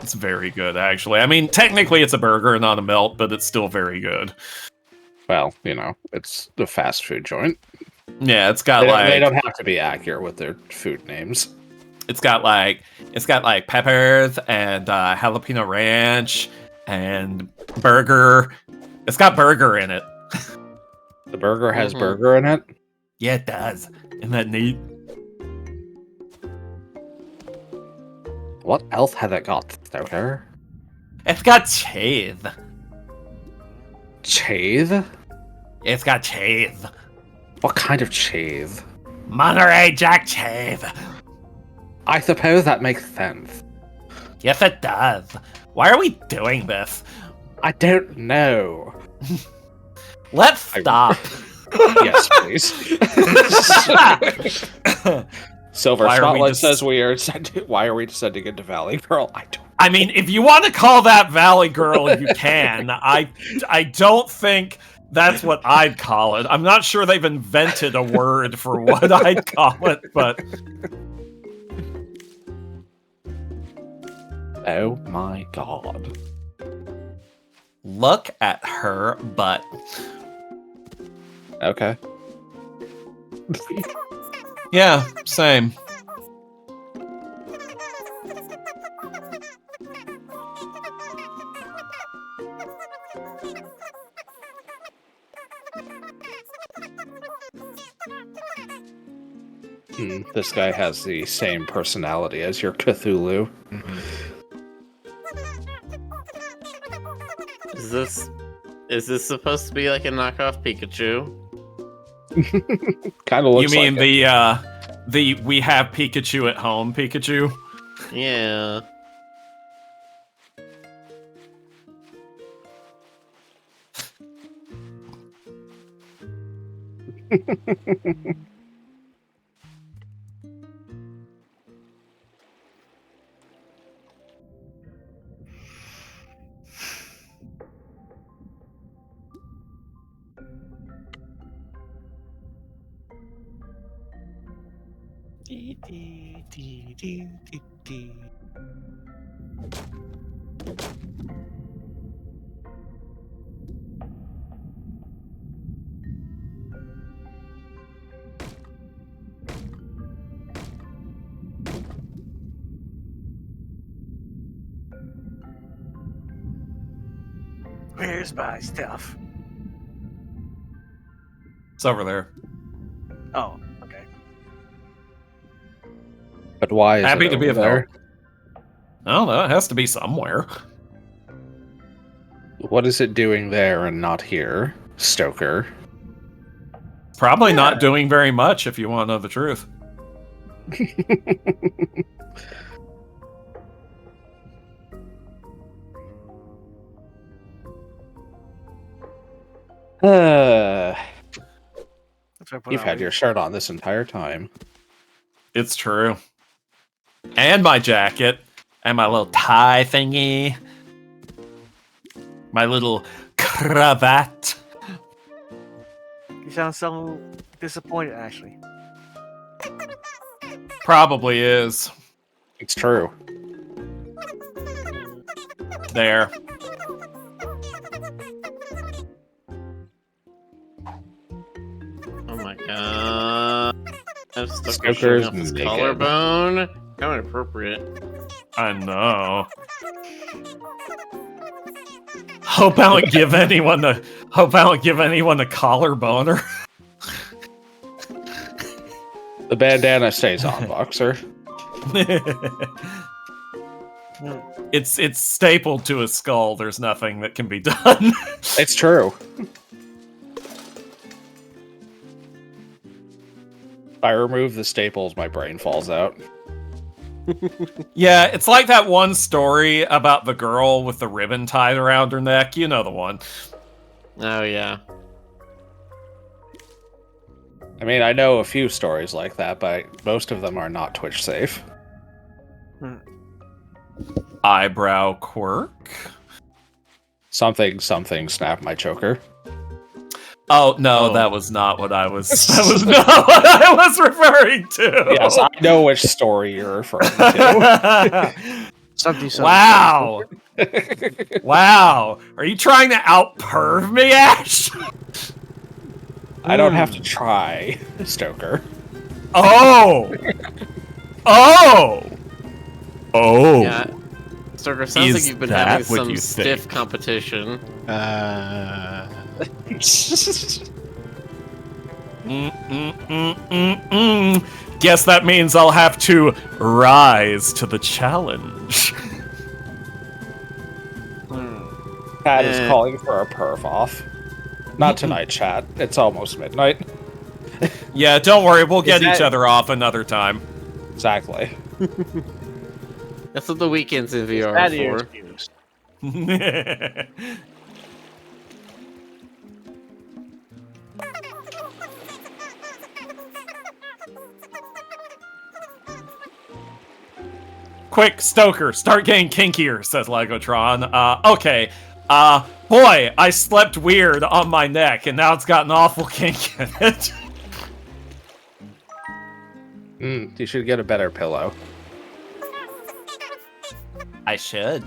It's very good actually. I mean, technically it's a burger, not a melt, but it's still very good. Well, you know, it's the fast food joint. Yeah, it's got They don't like have to be accurate with their food names. it's got like peppers and jalapeno ranch and burger. It's got burger in it. The burger has Mhm. burger in it. Yeah, it does. Isn't that neat? What else has it got, Stoker? It's got cheese. Cheese? It's got cheese. What kind of cheese? Monterey Jack cheese. I suppose that makes sense. Yes, it does. Why are we doing this? I don't know. Let's stop. Yes, please. Silver Why are we Spotlight just- says we are sending. Why are we sending it to Valley Girl? I don't. I mean, if you want to call that Valley Girl, you can. I don't think that's what I'd call it. I'm not sure they've invented a word for what I'd call it, but Oh my god. look at her butt. Okay. Yeah, same. This guy has the same personality as your Cthulhu. Is this supposed to be like a knockoff Pikachu? Kind of looks You mean like the we have Pikachu at home Pikachu? Yeah. Where's my stuff? It's over there. Oh, okay. But why is Happy it to be over of there? help. Oh, that has to be somewhere. What is it doing there and not here, Stoker? Probably not doing very much if you want to know the truth. Uh, That's what I put you've on had it. your shirt on this entire time. It's true. And my jacket. And my little tie thingy. My little cravat. You sound so disappointed, Ashley. Probably is. It's true. There. Oh my god. I'm stuck Stoker's showing off his naked. collarbone. How inappropriate. I know. Hope I don't give anyone the collar boner. The bandana stays on, Boxer. It's stapled to his skull. There's nothing that can be done. It's true. If I remove the staples, my brain falls out. Yeah, it's like that one story about the girl with the ribbon tied around her neck. You know the one. Oh yeah. I mean, I know a few stories like that, but most of them are not Twitch safe. Eyebrow quirk. Something snapped my choker. Oh no, Oh. that was not what I was. That was not what I was referring to. Yes, I know which story you're referring to. Something. Wow. Wow. Are you trying to out-perv me, Ash? I don't have to try, Stoker. Oh. Oh. Oh. Yeah. Stoker, sounds Is like you've been that having what some you stiff think? competition. Guess that means I'll have to rise to the challenge. Pat is Eh. calling for a perv off. Not tonight, chat. It's almost midnight. Yeah, don't worry, we'll get that- each other off another time. Exactly. That's what the weekends in VR That is are for. excuse. Quick, Stoker, start getting kinkier, says Legotron. Okay. Boy, I slept weird on my neck, and now it's got an awful kink in it. You should get a better pillow. I should.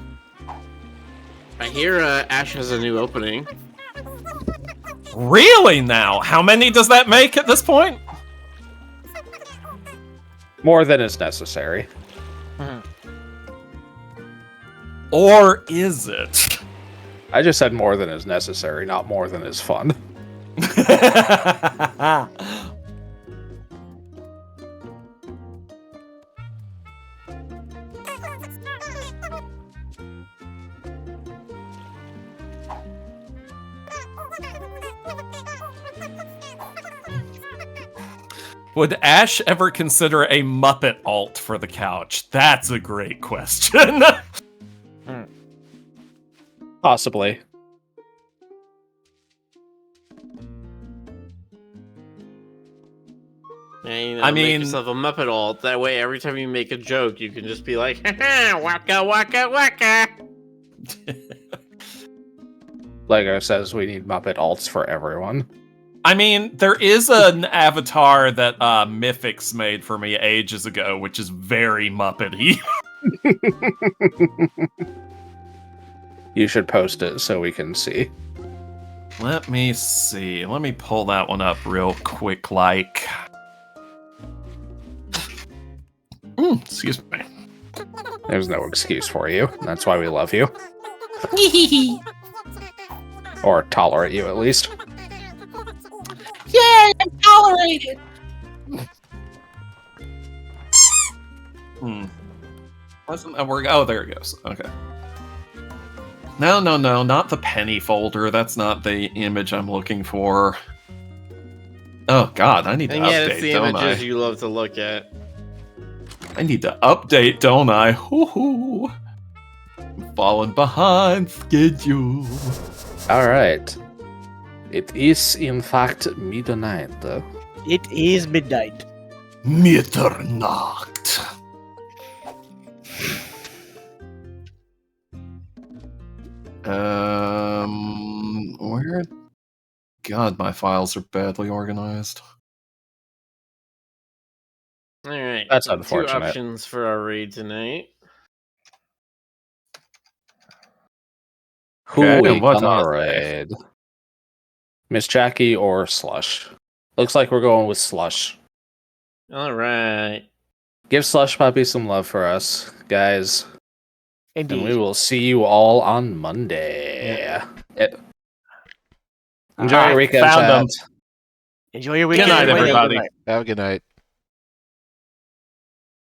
I hear Ash has a new opening. Really now? How many does that make at this point? More than is necessary. Or is it? I just said more than is necessary, not more than is fun. Would Ash ever consider a Muppet alt for the couch? That's a great question. Possibly. And, you know, I make mean- yourself a Muppet alt. That way, every time you make a joke, you can just be like, "Ha waka waka waka." Lego says we need Muppet alts for everyone. I mean, there is an avatar that Mythics made for me ages ago, which is very Muppety. You should post it so we can see. Let me see. Let me pull that one up real quick, like. Excuse me. There's no excuse for you. That's why we love you. Or tolerate you, at least. Yay, I'm tolerated! Wasn't that work? Oh, there it goes. Okay. No, not the penny folder. That's not the image I'm looking for. Oh god, I need to And yet, it's update, the don't images I? you love to look at. I need to update, don't I? Hoo-hoo. I'm falling behind schedule. Alright. It is, in fact, midnight. It is midnight. Mitternacht. Where? God, my files are badly organized. All right. That's so unfortunate. 2 options for our raid tonight. Who Okay, we what gonna are they? raid? Miss Jackie or Slush? Looks like we're going with Slush. All right. Give Slush Puppy some love for us, guys. Indeed. And we will see you all on Monday. Enjoy I your weekend, found chat. them. Enjoy your Good weekend. night, everybody. everybody. Good night. Have a good night.